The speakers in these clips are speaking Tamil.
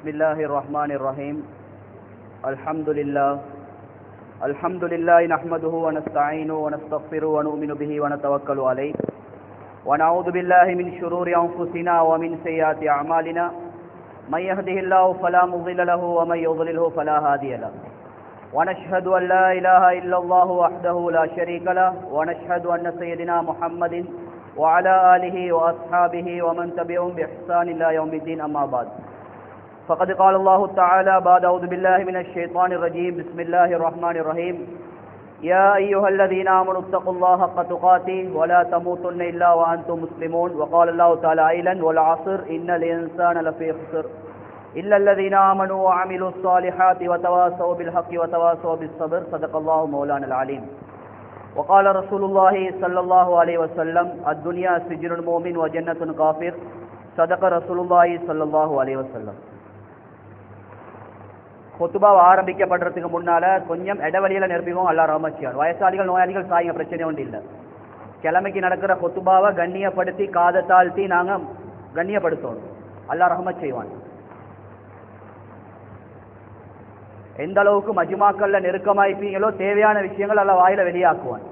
بسم الله الرحمن الرحيم. الحمد لله نحمده ونستعينه ونستغفره ونؤمن به ونتوكل عليه ونعوذ بالله من شرور أنفسنا ومن سيئات أعمالنا من يهده الله فلا مضل له ومن يضلله فلا هادي له ونشهد أن لا إله إلا الله وحده لا شريك له ونشهد أن سيدنا محمد وعلى آله وأصحابه ومن تبعهم بإحسان إلى يوم الدين. أما بعد فقد قال الله تعالى بعد أعوذ بالله من الشيطان الرجيم بسم الله الرحمن الرحيم. يا أيها الذين آمنوا اتقوا الله حق تقاته ولا تموتن إلا وأنتم مسلمون. وقال الله تعالى أيضا والعصر إن الإنسان لفي خسر إلا الذين آمنوا وعملوا الصالحات وتواصوا بالحق وتواصوا بالصبر. صدق الله مولانا العليم. وقال رسول الله صلى الله عليه وسلم الدنيا سجن المؤمن وجنة الكافر. صدق رسول الله صلى الله عليه وسلم. கொத்துபாவை ஆரம்பிக்கப்படுறதுக்கு முன்னால் கொஞ்சம் இடவழியில் நிரப்பிக்கும் அல்லா ரஹ்மத். வயசாளிகள் நோயாளிகள் சாயிங்க, பிரச்சனை ஒன்று இல்லை. கிழமைக்கு நடக்கிற கொத்துபாவை கண்ணியப்படுத்தி காதை தாழ்த்தி நாங்கள் கண்ணியப்படுத்தணும். அல்லா ரஹ்மத் செய்வான். எந்த அளவுக்கு மஜ்மாக்கள்ல நெருக்கமாயிருப்பீங்களோ தேவையான விஷயங்கள் அல்ல வாயில வெளியாக்குவான்.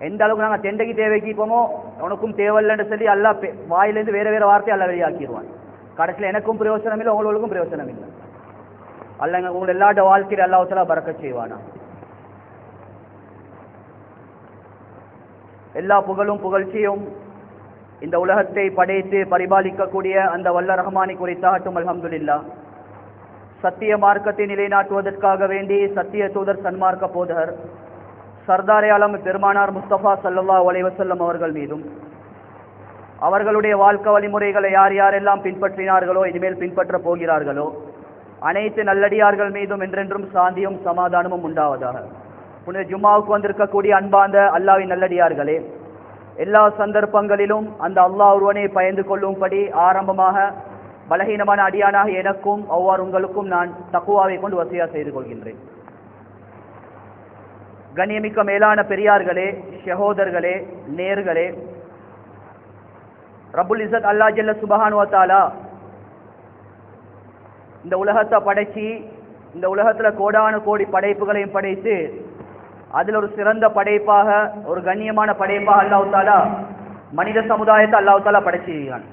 எந்த அளவுக்கு நாங்கள் தெண்டைக்கு தேவைக்குப்போமோ உனக்கும் தேவையில்லைன்னு சொல்லி அல்லா வாயிலேருந்து வேற வேற வார்த்தை அல்ல வெளியாக்கிடுவான். கடைசியில் எனக்கும் பிரயோசனம் இல்லை, உங்களுக்கும் பிரயோசனம் இல்லை. அல்லங்க உங்கள் எல்லாட்ட வாழ்க்கையில் அல்லாஹ்வுத்தஆலா பரக்கத் செய்வானா. எல்லா புகழும் புகழ்ச்சியும் இந்த உலகத்தை படைத்து பரிபாலிக்கக்கூடிய அந்த வல்ல ரஹ்மானை குறித்தாகட்டும். அல்ஹம்துலில்லாஹ். சத்திய மார்க்கத்தை நிலைநாட்டுவதற்காக வேண்டி சத்திய தூதர் சன்மார்க்க போதகர் சர்தாரே ஆலம் பெருமானார் முஸ்தபா ஸல்லல்லாஹு அலைஹி வஸல்லம் அவர்கள் மீதும் அவர்களுடைய வாழ்க்கை வழிமுறைகளை யார் யாரெல்லாம் பின்பற்றினார்களோ இனிமேல் பின்பற்ற போகிறார்களோ அனைத்து நல்லடியார்கள் மீதும் என்றென்றும் சாந்தியும் சமாதானமும் உண்டாவதாக. புனித ஜும்மாவுக்கு வந்திருக்கக்கூடிய அன்பார்ந்த அல்லாஹ்வின் நல்லடியார்களே, எல்லா சந்தர்ப்பங்களிலும் அந்த அல்லாஹ் ஒருவனை பயந்து கொள்ளும்படி ஆரம்பமாக பலகீனமான அடியானாக எனக்கும் அவ்வாறு உங்களுக்கும் நான் தக்குவாவை கொண்டு வசியா செய்து கொள்கின்றேன். கண்ணியமிக்க மேலான பெரியார்களே, சகோதரர்களே, நேர்களே, ரப்புல் இஸ்ஸத் அல்லாஹ் ஜல்ல சுப்ஹானஹு வ தஆலா இந்த உலகத்தை படைச்சி இந்த உலகத்துல கோடான கோடி படைப்புகளையும் படைத்து அதில் ஒரு சிறந்த படைப்பாக ஒரு கண்ணியமான படைப்பாக அல்லாஹ் தஆலா மனித சமுதாயத்தை அல்லாஹ் தஆலா படைச்சிருக்கான்.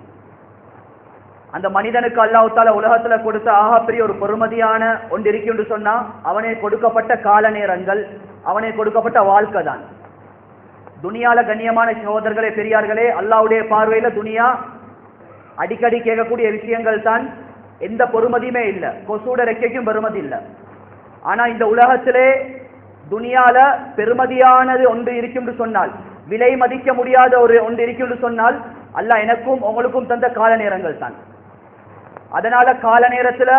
அந்த மனிதனுக்கு அல்லாஹ் தஆலா உலகத்துல கொடுத்த ஆகப்பெரிய ஒரு பெருமதியான ஒன்று இருக்கு என்று சொன்னா அவனை கொடுக்கப்பட்ட கால நேரங்கள், அவனை கொடுக்கப்பட்ட வாழ்க்கை தான். துனியால கண்ணியமான சகோதரர்களே, பெரியார்களே, அல்லாஹ்வுடைய பார்வையில துனியா அடிக்கடி கேட்கக்கூடிய விஷயங்கள் தான். எந்த பொறுமதியுமே இல்லை, கொசூட ரெக்கைக்கும் பெருமதி இல்லை. ஆனா இந்த உலகத்திலே துனியால பெருமதியானது ஒன்று இருக்கும் சொன்னால், விலை மதிக்க முடியாத ஒரு ஒன்று இருக்கும் சொன்னால் அல்லாஹ் எனக்கும் உங்களுக்கும் தந்த கால நேரங்கள் தான். அதனால கால நேரத்துல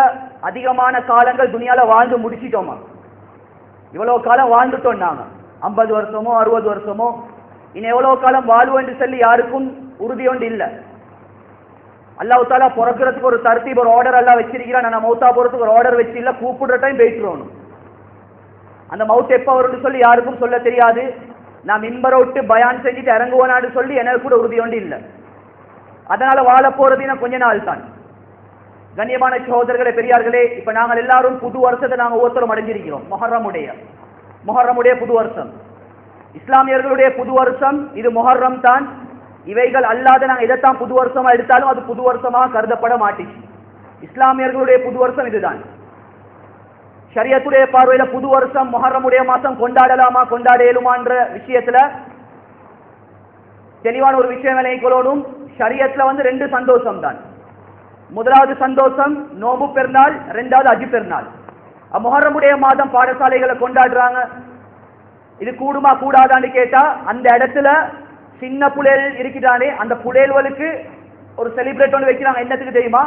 அதிகமான காலங்கள் துனியால வாழ்ந்து முடிச்சிட்டோமா. இவ்வளவு காலம் வாழ்ந்துட்டோம் நாங்க, 50 வருஷமோ 60 வருஷமோ. இனி எவ்வளவு காலம் வாழ்வோம் என்று சொல்லி யாருக்கும் உறுதி ஒன்று இல்லை. அல்லாஹ் தஆலா பிறக்கிறதுக்கு ஒரு தர்த்தீப், ஒரு ஆர்டர் எல்லாம் வச்சிருக்கிறான். நான் மௌத்தா போறதுக்கு ஒரு ஆர்டர் வச்சு இல்லை, கூப்பிடுற டைம் போயிட்டுருவோம். அந்த மவுத் எப்போ வரும்னு சொல்லி யாருக்கும் சொல்ல தெரியாது. நான் மின்பரை விட்டு பயான் செஞ்சுட்டு இறங்குவேனான்னு சொல்லி எனக்கு கூட உறுதி ஒன்று இல்லை. அதனால வாழ போறது கொஞ்ச நாள் தான். கண்ணியமான சகோதரர்களே, பெரியார்களே, இப்ப நாங்கள் எல்லாரும் புது வருஷத்தை நாங்கள் ஒவ்வொருத்தரும் அடைஞ்சிருக்கிறோம். முஹர்ரமுடைய புது வருஷம், இஸ்லாமியர்களுடைய புது வருஷம் இது முஹர்ரம் தான். இவைகள் அல்லாத நாங்கள் இதைத்தான் புது வருஷமா எடுத்தாலும் அது புது வருஷமாக கருதப்பட மாட்டேச்சு. இஸ்லாமியர்களுடைய புது வருஷம் இதுதான். ஷரியத்துடைய பார்வையில புது வருஷம் முஹர்ரமுடைய மாசம் கொண்டாடலாமா கொண்டாட இயலுமான்ற விஷயத்துல தெளிவான ஒரு விஷயம் விளங்கிக்கொள்ளணும். ஷரியத்துல 2 சந்தோஷம் தான். முதலாவது சந்தோஷம் நோம்பு பெருநாள், 2வது அஜி பெருநாள். முஹர்ரமுடைய மாதம் பாடசாலைகளை கொண்டாடுறாங்க. இது கூடுமா கூடாதான்னு கேட்டா அந்த இடத்துல சின்ன புள்ளைகள் இருக்கிறானே அந்த புள்ளைகளுக்கு ஒரு செலிப்ரேட் ஒன்று வைக்கிறாங்க. என்னத்துக்கு தெரியுமா?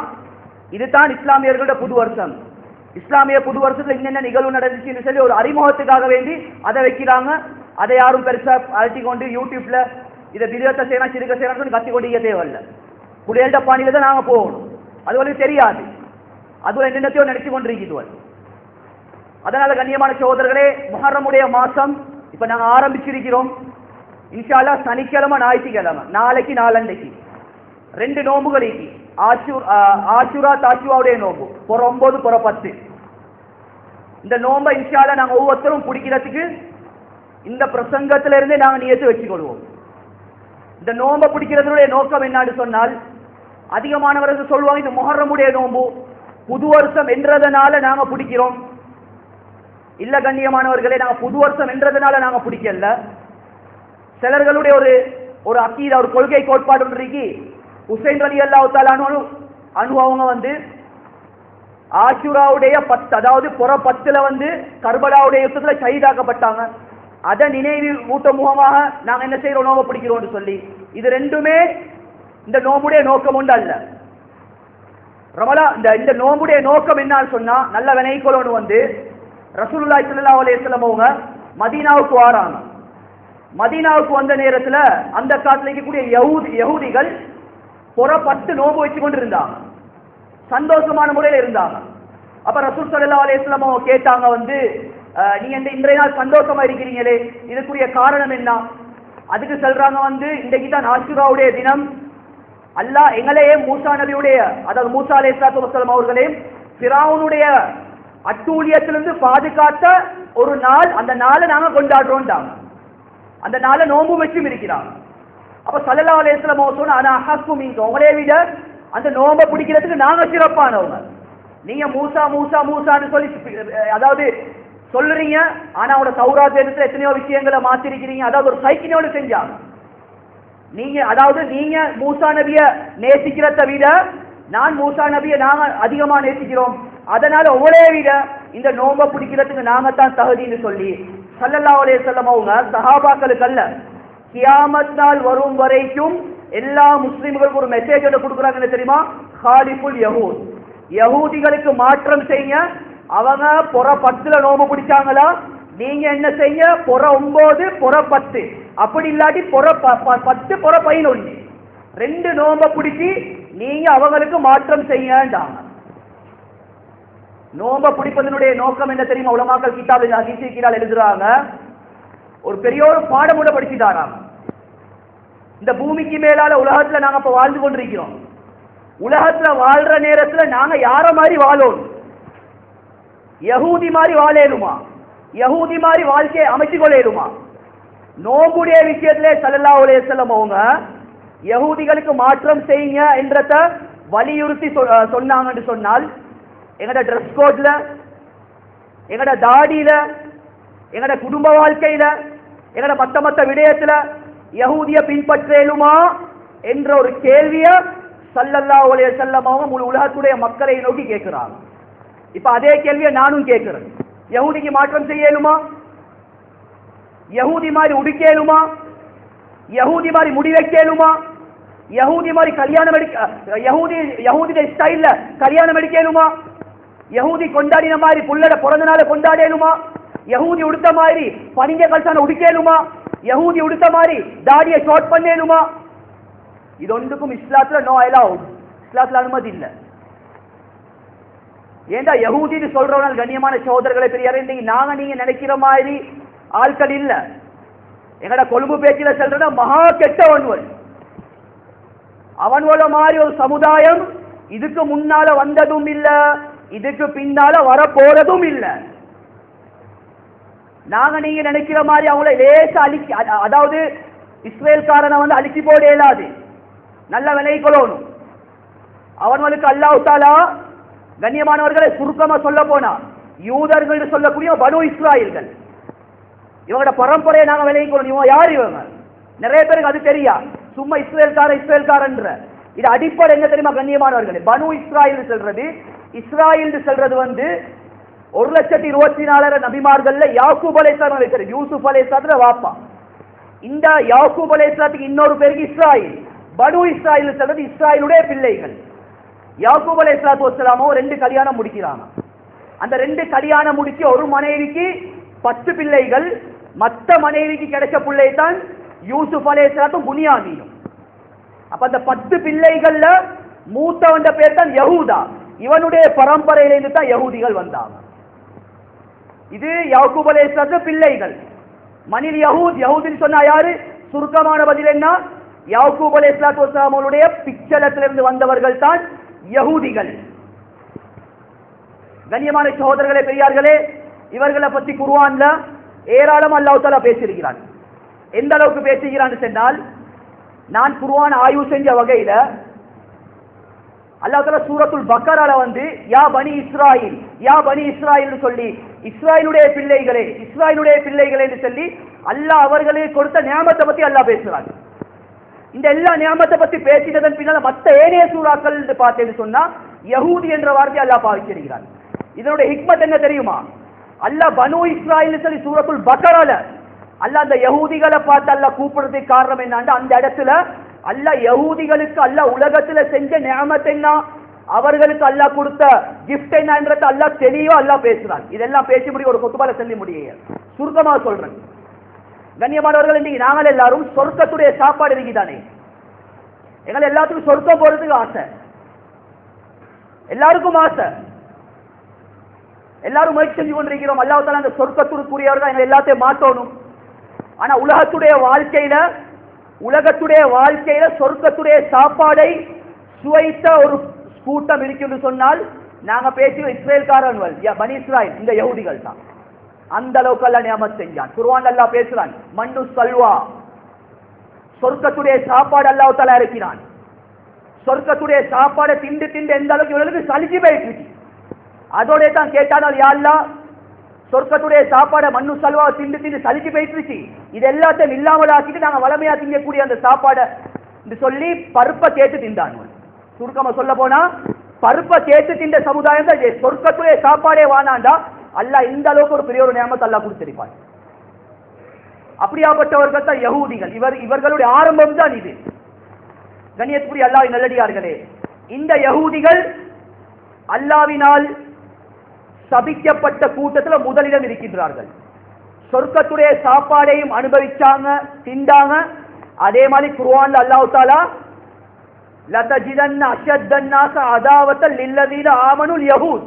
இதுதான் இஸ்லாமியர்களோட புது வருஷம். இஸ்லாமிய புது வருஷத்துல என்னென்ன நிகழ்வு நடந்துச்சுன்னு சொல்லி ஒரு அறிமுகத்துக்காக வேண்டி அதை வைக்கிறாங்க. அதை யாரும் பெருசா அழைச்சி கொண்டு யூடியூப்ல இதை விதத்தை செய்யலாம் சிறுக செய்யலாம் கத்தி கொண்டிருக்க தேவையில்லை. புள்ளைகள்ட பாணியில தான் நாங்க போகணும். அதுவரைக்கும் தெரியாது, அதுவும் என்னென்னத்தையோ நினைச்சு கொண்டிருக்கிறது. அதனால கண்ணியமான சகோதரர்களே, முஹர்ரமுடைய மாசம் இப்ப நாங்க ஆரம்பிச்சிருக்கிறோம். இன்ஷா அல்லாஹ் சனிக்கிழமை ஞாயிற்றுக்கிழமை நாளைக்கு நாளன்னைக்கு 2 நோம்புகள். ஆஷுரா தாஷுவாவுடைய நோம்பு புற 9 புற 10. இந்த நோம்பை இன்ஷா அல்லாஹ் நாங்கள் ஒவ்வொருத்தரும் பிடிக்கிறதுக்கு இந்த பிரசங்கத்திலிருந்தே நாங்கள் நியத்து வச்சுக்கொள்வோம். இந்த நோம்பை பிடிக்கிறதுடைய நோக்கம் என்னன்னு சொன்னால், அதிகமானவர்கள் சொல்லுவாங்க இந்த முஹர்ரமுடைய நோம்பு புது வருஷம் என்றதனால நாங்கள் பிடிக்கிறோம். இல்ல கண்ணியமானவர்களே, நாங்கள் புது வருஷம் என்றதனால நாங்கள் பிடிக்கல. சிலர்களுடைய ஒரு அக்கீதா, ஒரு கொள்கை கோட்பாடு இன்றைக்கு ஹுசைன் ரலியல்லாஹு தஆலா அன்ஹு அவங்க ஆஷுராவுடைய 10, அதாவது புற 10 கர்பலாவுடைய யுத்தத்தில் ஷஹீதாக்கப்பட்டாங்க. அதை நினைவு ஊட்ட முகமாக நாங்கள் என்ன செய்யறோம், நோம்பை பிடிக்கிறோம்னு சொல்லி. இது ரெண்டுமே இந்த நோம்புடைய நோக்கம் உண்டு அல்ல. ரமலா இந்த நோம்புடைய நோக்கம் என்னன்னு சொன்னா, நல்ல வினைக்கொள்ளு ரசூலுல்லாஹி ஸல்லல்லாஹு அலைஹி வஸல்லம் அவங்க மதீனாவுக்கு வராங்க. மதீனாவுக்கு வந்த நேரத்தில் அந்த காலத்தில் இருக்கக்கூடிய யஹூதிகள் புற 10 நோம்பு வச்சு கொண்டு இருந்தாங்க, சந்தோஷமான முறையில் இருந்தாங்க. அப்ப ரசூல் ஸல்லல்லாஹு அலைஹி வஸல்லம் அவங்க கேட்டாங்க, நீங்க இன்றைய நாள் சந்தோஷமா இருக்கிறீங்களே, இதுக்குரிய காரணம் என்ன? அதுக்கு சொல்றாங்க, இன்றைக்கு தான் ஆஷுராவுடைய தினம். அல்லாஹ் எங்களையே மூசா நபியுடைய, அதாவது மூசா அலைஹிஸ்ஸலாத்து வஸ்ஸலாம் அவர்களையும் ஃபிரௌனுடைய அட்டூழியத்திலிருந்து பாதுகாத்த ஒரு நாள். அந்த நாளை நாங்க கொண்டாடுறோம்டாங்க. அந்த நாளை நோம்பு வச்சும் இருக்கிறாங்க. அப்ப ஸல்லல்லாஹு அலைஹி வஸல்லம் அவங்க சொன்னா, அனா அஹக்கு மின்க, உங்களே விட அந்த நோம்பை பிடிக்கிறதுக்கு நாங்க சிறப்பானவங்க. நீங்க மூசா மூசா மூசான்னு சொல்லி அதாவது சொல்றீங்க, ஆனா அவனோட தௌராத் வேதத்துல எத்தனையோ விஷயங்களை மாத்திருக்கிறீங்க. அதாவது ஒரு சைக்கினோடு செஞ்சாங்க. நீங்க மூசா நபிய நேசிக்கிறத விட நான் மூசா நபியை நாங்க அதிகமா நேசிக்கிறோம். அதனால ஒரே விட இந்த நோம்பை பிடிக்கிறதுக்கு நாங்க தான் தகுதின்னு சொல்லி ஸல்லல்லாஹு அலைஹி வஸல்லம் அவங்க சஹாபாக்களுக்கு அல்ல, கியாமத் நாள் வரும் வரைக்கும் எல்லா முஸ்லிம்களுக்கும் ஒரு மெசேஜ் கொடுக்குறாங்க. என்ன தெரியுமா? காலிஃபுல் யஹூத், யஹூதிகளுக்கு மாற்றம் செய்யுங்க. அவங்க புற 10 நோம்பு பிடிச்சாங்களா, நீங்க என்ன செய்ய, புற 9 புற 10, அப்படி இல்லாட்டி புற 10 புற 11 2 நோம்பை பிடிச்சி நீங்க அவங்களுக்கு மாற்றம் செய்யாண்டாங்க. நோம்பை பிடிப்பதனுடைய நோக்கம் என்ன தெரியுமா? உலமாக்கள் கிதாபில் ஹதீஸில் எழுதுறாங்க, ஒரு பெரிய ஒரு பாடம் கூட படிச்சுட்டாராம். இந்த பூமிக்கு மேலால உலகத்துல நாங்க இப்ப வாழ்ந்து கொண்டிருக்கிறோம். உலகத்துல வாழ்ற நேரத்துல நாங்க யார மாதிரி வாழணும்? யஹூதி மாதிரி வாழேலுமா? யஹூதி மாதிரி வாழ்க்கையை அமைச்சு கொள்ளேலுமா? நோம்புடைய விஷயத்திலே ஸல்லல்லாஹு அலைஹி வஸல்லம் அவங்க யஹூதிகளுக்கு மாற்றம் செய்யுங்க என்றத வலியுறுத்தி சொன்னாங்கன்னு சொன்னால், எங்கட ட்ரெஸ் கோட்ல, எங்கட தாடியில, எங்கட குடும்ப வாழ்க்கையில, எங்கட மத்த விடயத்துல யஹூதிய பின்பற்றேலுமா என்ற ஒரு கேள்விய ஸல்லல்லாஹு அலைஹி வஸல்லம் அவங்க முழு உலகத்துடைய மக்களை நோக்கி கேட்கிறாங்க. இப்ப அதே கேள்வியை நானும் கேட்கிறேன். யஹூதிக்கு மாற்றம் செய்யலுமா? யஹூதி மாதிரி உடுக்கேலுமா? யஹூதி மாதிரி முடி வைக்கலுமா? யஹூதி மாதிரி கல்யாணம் யஹூதி ஸ்டைல்ல கல்யாணம் எடுக்கலுமா? யஹூதி கொண்டாடின மாதிரி புள்ளட பிறந்த நாளை கொண்டாடலுமா? யஹூதி உடுத்த மாதிரி பனிங்க கல்சான உடுக்கலுமா? யஹூதி உடுத்த மாதிரி தாடியை ஷார்ட் பண்ணேலுமா? இது ஒன்றுக்கும் இஸ்லாத்துல நோ அலௌட், இஸ்லாத்துல அனுமதி இல்லை. ஏண்டா யஹூதின்னு சொல்றவங்க கண்ணியமான சகோதரர்களை பெரியார், நாங்க நீங்க நினைக்கிற மாதிரி ஆட்கள் இல்ல. எங்கட கொழும்பு பேச்சில சொல்றத மகா கெட்டவன்வன், அவன்வள மாதிரி ஒரு சமுதாயம் இதுக்கு முன்னால வந்ததும் இல்ல, இதுக்கு பின்னால வர போறதும் இல்ல. நாங்க நீங்க நினைக்கிற மாதிரி அவங்கள லேச அழிக்க, அதாவது இஸ்ரேல்காரனை அழிச்சு போட இயலாது. நல்ல விலை கொள்ளணும். அவன்களுக்கு அல்லாஹ் தஆலா கண்ணியமானவர்களை சுருக்கமா சொல்ல போனா யூதர்கள் சொல்லக்கூடிய பனு இஸ்ராயல்கள், இவங்களோட பரம்பரையை நாங்க விலை கொள்ளணும். இவங்க யார்? இவங்க நிறைய பேருக்கு அது தெரியா, சும்மா இஸ்ரேல்காரன்ற இது அடிப்படை என்ன தெரியுமா கண்ணியமானவர்களே? பனு இஸ்ராயல் சொல்றது, இஸ்ராயல் சொல்றது 1,24,000 நபிமார்கள்ல யாக்கூப் அலைஹிஸ்ஸலாம் இருக்கிறது, யூசுப் அலைஹிஸ்ஸலாம் வாப்பா. இந்த யாக்கூப் அலைஹிஸ்ஸலாத்துக்கு இன்னொரு பேருக்கு இஸ்ராயில். பனு இஸ்ராயில் சொல்றது இஸ்ராயிலுடைய பிள்ளைகள். யாக்கூப் அலைஹிஸ்ஸலாத்து வஸ்ஸலாம் 2 கல்யாணம் முடிக்கிறாங்க. அந்த 2 கல்யாணம் முடிச்சு ஒரு மனைவிக்கு 10 பிள்ளைகள், மற்ற மனைவிக்கு கிடைச்ச பிள்ளை தான் யூசுப் அலைஹிஸ்ஸலாத்தும் புனியாமீனும். அப்ப அந்த 10 பிள்ளைகள்ல மூத்தவன் பேர் தான் யஹூதா. இவனுடைய பரம்பரையிலிருந்து தான் யஹூதிகள் வந்தாங்க. இது யாக்கூப் அலைஹிஸ்ஸலாத்து பிள்ளைகள். மனில் யஹூத், யஹூதின்னு சொன்னா யாரு? சுருக்கமான பதில் என்ன? யாக்கூப் அலைஹிஸ்ஸலாத்து வஸ்ஸலாம் அவர்களுடைய பிச்சலத்திலிருந்து வந்தவர்கள் தான் யஹூதிகள். கண்ணியமான சகோதரர்களே, பெரியார்களே, இவர்களை பற்றி குர்ஆன்ல ஏராளம் அல்லாஹ் தஆலா பேசியிருக்கிறான். எந்த அளவுக்கு பேசுகிறான்னு சொன்னால், நான் குர்ஆன் ஆய்வு செஞ்ச வகையில அல்லாஹ் தஆலா சூரத்துல் பக்கரால வந்து யா பனி இஸ்ராயில், யா பனி இஸ்ராயில் சொல்லி இஸ்ராயிலுடைய பிள்ளைகளே, இஸ்ராயிலுடைய பிள்ளைகளே என்று சொல்லி அல்லாஹ் அவர்களுக்கு கொடுத்த நியாமத்தை பத்தி அல்லாஹ் பேசுறான். இந்த எல்லா நியாமத்தை பத்தி பேசினதன் பின்னால மற்ற ஏனைய சூறாக்கள் பார்த்தேன்னு சொன்னா யஹூதி என்ற வார்த்தையை அல்லாஹ் பாவிச்சிருக்கிறான். இதனுடைய ஹிக்மத் என்ன தெரியுமா? அல்லாஹ் பனு இஸ்ராயில் சொல்லி சூரத்துல் பக்கரால அல்லாஹ் அந்த யஹூதிகளை பார்த்து அல்லாஹ் கூப்பிடுறதுக்கு காரணம் என்னன்னா, அந்த இடத்துல அல்லாஹ் யஹூதிகளுக்கு அல்லாஹ் உலகத்துல செஞ்ச நியாமத் என்ன, அவர்களுக்கு அல்லாஹ் கொடுத்த கிஃப்ட் என்னன்றத அல்லாஹ் தெளிவா அல்லாஹ் பேசுறான். இதெல்லாம் பேசி முடிய ஒரு கொத்துபால சொல்லி முடிய சுருக்கமா சொல்றேன். கண்ணியமானவர்கள், இன்னைக்கு நாங்கள் எல்லாரும் சொர்க்கத்துடைய சாப்பாடு இருக்குதானே, எங்களை எல்லாத்துக்கும் சொர்க்கம் போறதுக்கு ஆசை, எல்லாருக்கும் ஆசை, எல்லாரும் முயற்சி செஞ்சு கொண்டிருக்கிறோம். அல்லாஹ் தஆலா அந்த சொர்க்கத்துக்குரியவர் தான் எங்களை எல்லாத்தையும் மாற்றணும். ஆனா உலகத்துடைய வாழ்க்கையில சொர்க்கத்துடைய சாப்பாடை சுவைத்த ஒரு கூட்டம் இருக்குன்னு சொன்னால் நாங்க பேசிய இஸ்ரேல்காரர்கள், பனி இஸ்ராயில், இந்த யஹூதிகள் தான். அந்த அளவுக்கு அல்லாஹ் நியாமத் செஞ்சான். குர்ஆன் அல்லாஹ் பேசுறான், மன்னு சல்வா, சொர்க்கத்துடைய சாப்பாடு அல்லாஹ் தஆலா இருக்கிறான். சொர்க்கத்துடைய சாப்பாடை திண்டு திண்டு எந்த அளவுக்கு இவர்களுக்கு சலிச்சு போயிட்டு, அதோட தான் கேட்டானால் யா அல்லாஹ் சொர்க்கத்துடைய சாப்பாடை மண்ணு சல்வாவை திண்டு திண்டு சலிச்சு போயிட்டு இது எல்லாத்தையும் இல்லாமல் ஆக்கிட்டு நாங்க வளமையா திங்கக்கூடிய அந்த சாப்பாடை சொல்லி பருப்பை கேட்டு திண்டாங்க. சுருக்கமா சொல்ல போனா பருப்பை கேட்டு திண்ட சமுதாயம் தான் சொர்க்கத்துடைய சாப்பாடே வானாண்டா அல்லாஹ் இந்த அளவுக்கு ஒரு பெரிய ஒரு நியமத்தை அல்லாஹ் கொடுத்திருப்பார். அப்படியாப்பட்டவர்கள் தான் யஹூதிகள். இவர்களுடைய ஆரம்பம் தான் இது. கண்ணியத்துக்குரிய அல்லாஹ்வின் நல்லடியார்களே, இந்த யஹூதிகள் அல்லாஹ்வினால் சபிக்கப்பட்ட கூட்டத்தில் முதலிடம் இருக்கின்றார்கள். சொர்க்கத்துடைய சாப்பாடையும் அனுபவிச்சாங்க, திண்டாங்க. அதே மாதிரி குர்ஆன்ல அல்லாஹ் தஆலா லதஜிதன்ன அஷத்தன்னாஸ அதாவத்தல் லில்லதீன ஆமனுல் யஹூத்,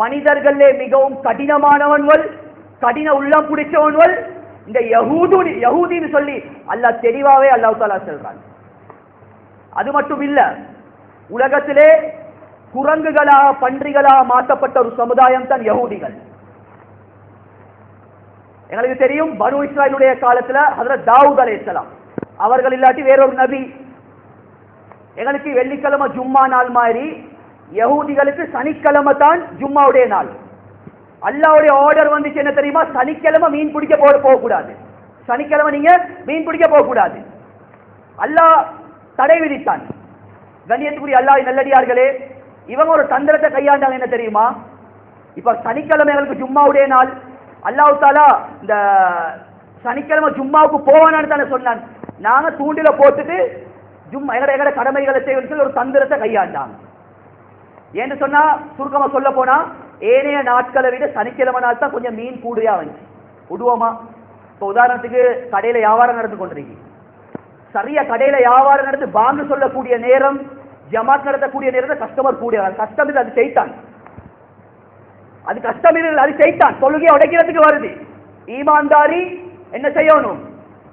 மனிதர்களே மிகவும் கடினமானவன்கள், கடின உள்ளம் பிடிச்சவன்கள் இந்த யஹூதின்னு சொல்லி அல்லாஹ் தெளிவாவே அல்லாஹ் தஆலா சொல்றான். அது மட்டும் இல்ல, உலகத்திலே குரங்குகளாக பன்றிகளாக மாற்றப்பட்ட ஒரு சமுதாயம் தான் யஹூதிகள். எங்களுக்கு தெரியும், பனு இஸ்ராயிலுடைய காலத்துல ஹஜ்ரத் தாவூத் அலைஹிஸ்ஸலாம் அவர்கள் இல்லாட்டி வேறொரு நபி. எங்களுக்கு வெள்ளிக்கிழமை ஜும்மா நாள் மாதிரி யஹூதிகளுக்கு சனிக்கிழமை தான் ஜும்மாவுடைய நாள். அல்லாஹ்வுடைய ஆர்டர் வந்துச்சு என்ன தெரியுமா? சனிக்கிழமை மீன் பிடிக்க போகக்கூடாது, சனிக்கிழமை நீங்க மீன் பிடிக்க போகக்கூடாது. அல்லாஹ் தடை விதித்தான். கண்ணியத்துக்குரிய அல்லாஹ்வின் நல்லடியார்களே, இவங்க ஒரு தந்திரத்தை கையாண்டாங்க. என்ன தெரியுமா? இப்ப சனிக்கிழமை எங்களுக்கு ஜும்மாவுடைய நாள், அல்லாஹ் தஆலா இந்த சனிக்கிழமை ஜும்மாவுக்கு போவானான்னு தானே சொன்னான். நாங்க தூண்டில போட்டுட்டு எங்கட கடமைகளை செய்வது ஒரு தந்திரத்தை கையாண்டாங்க. ஏன்னு சொன்னா, சுருக்கமா சொல்ல போனா ஏனைய நாட்களை விட சனிக்கிழமை நாள் தான் கொஞ்சம் மீன் கூடுதலா வந்துச்சு. விடுவோமா? இப்போ உதாரணத்துக்கு கடையில வியாபாரம் நடந்து கொண்டிருக்கு, சரியா கடையில வியாபாரம் நடந்து பாங்கு சொல்லக்கூடிய நேரம், ஜமாத் நடத்தக்கூடிய நேரத்தில் கஸ்டமர் கூடிய கஷ்டம் இது, அது செய்தான், அது கஷ்டம் இது, அது செய்தான். தொழுகையை உடைக்கிறதுக்கு வருது. ஈமான்தாரி என்ன செய்யணும்?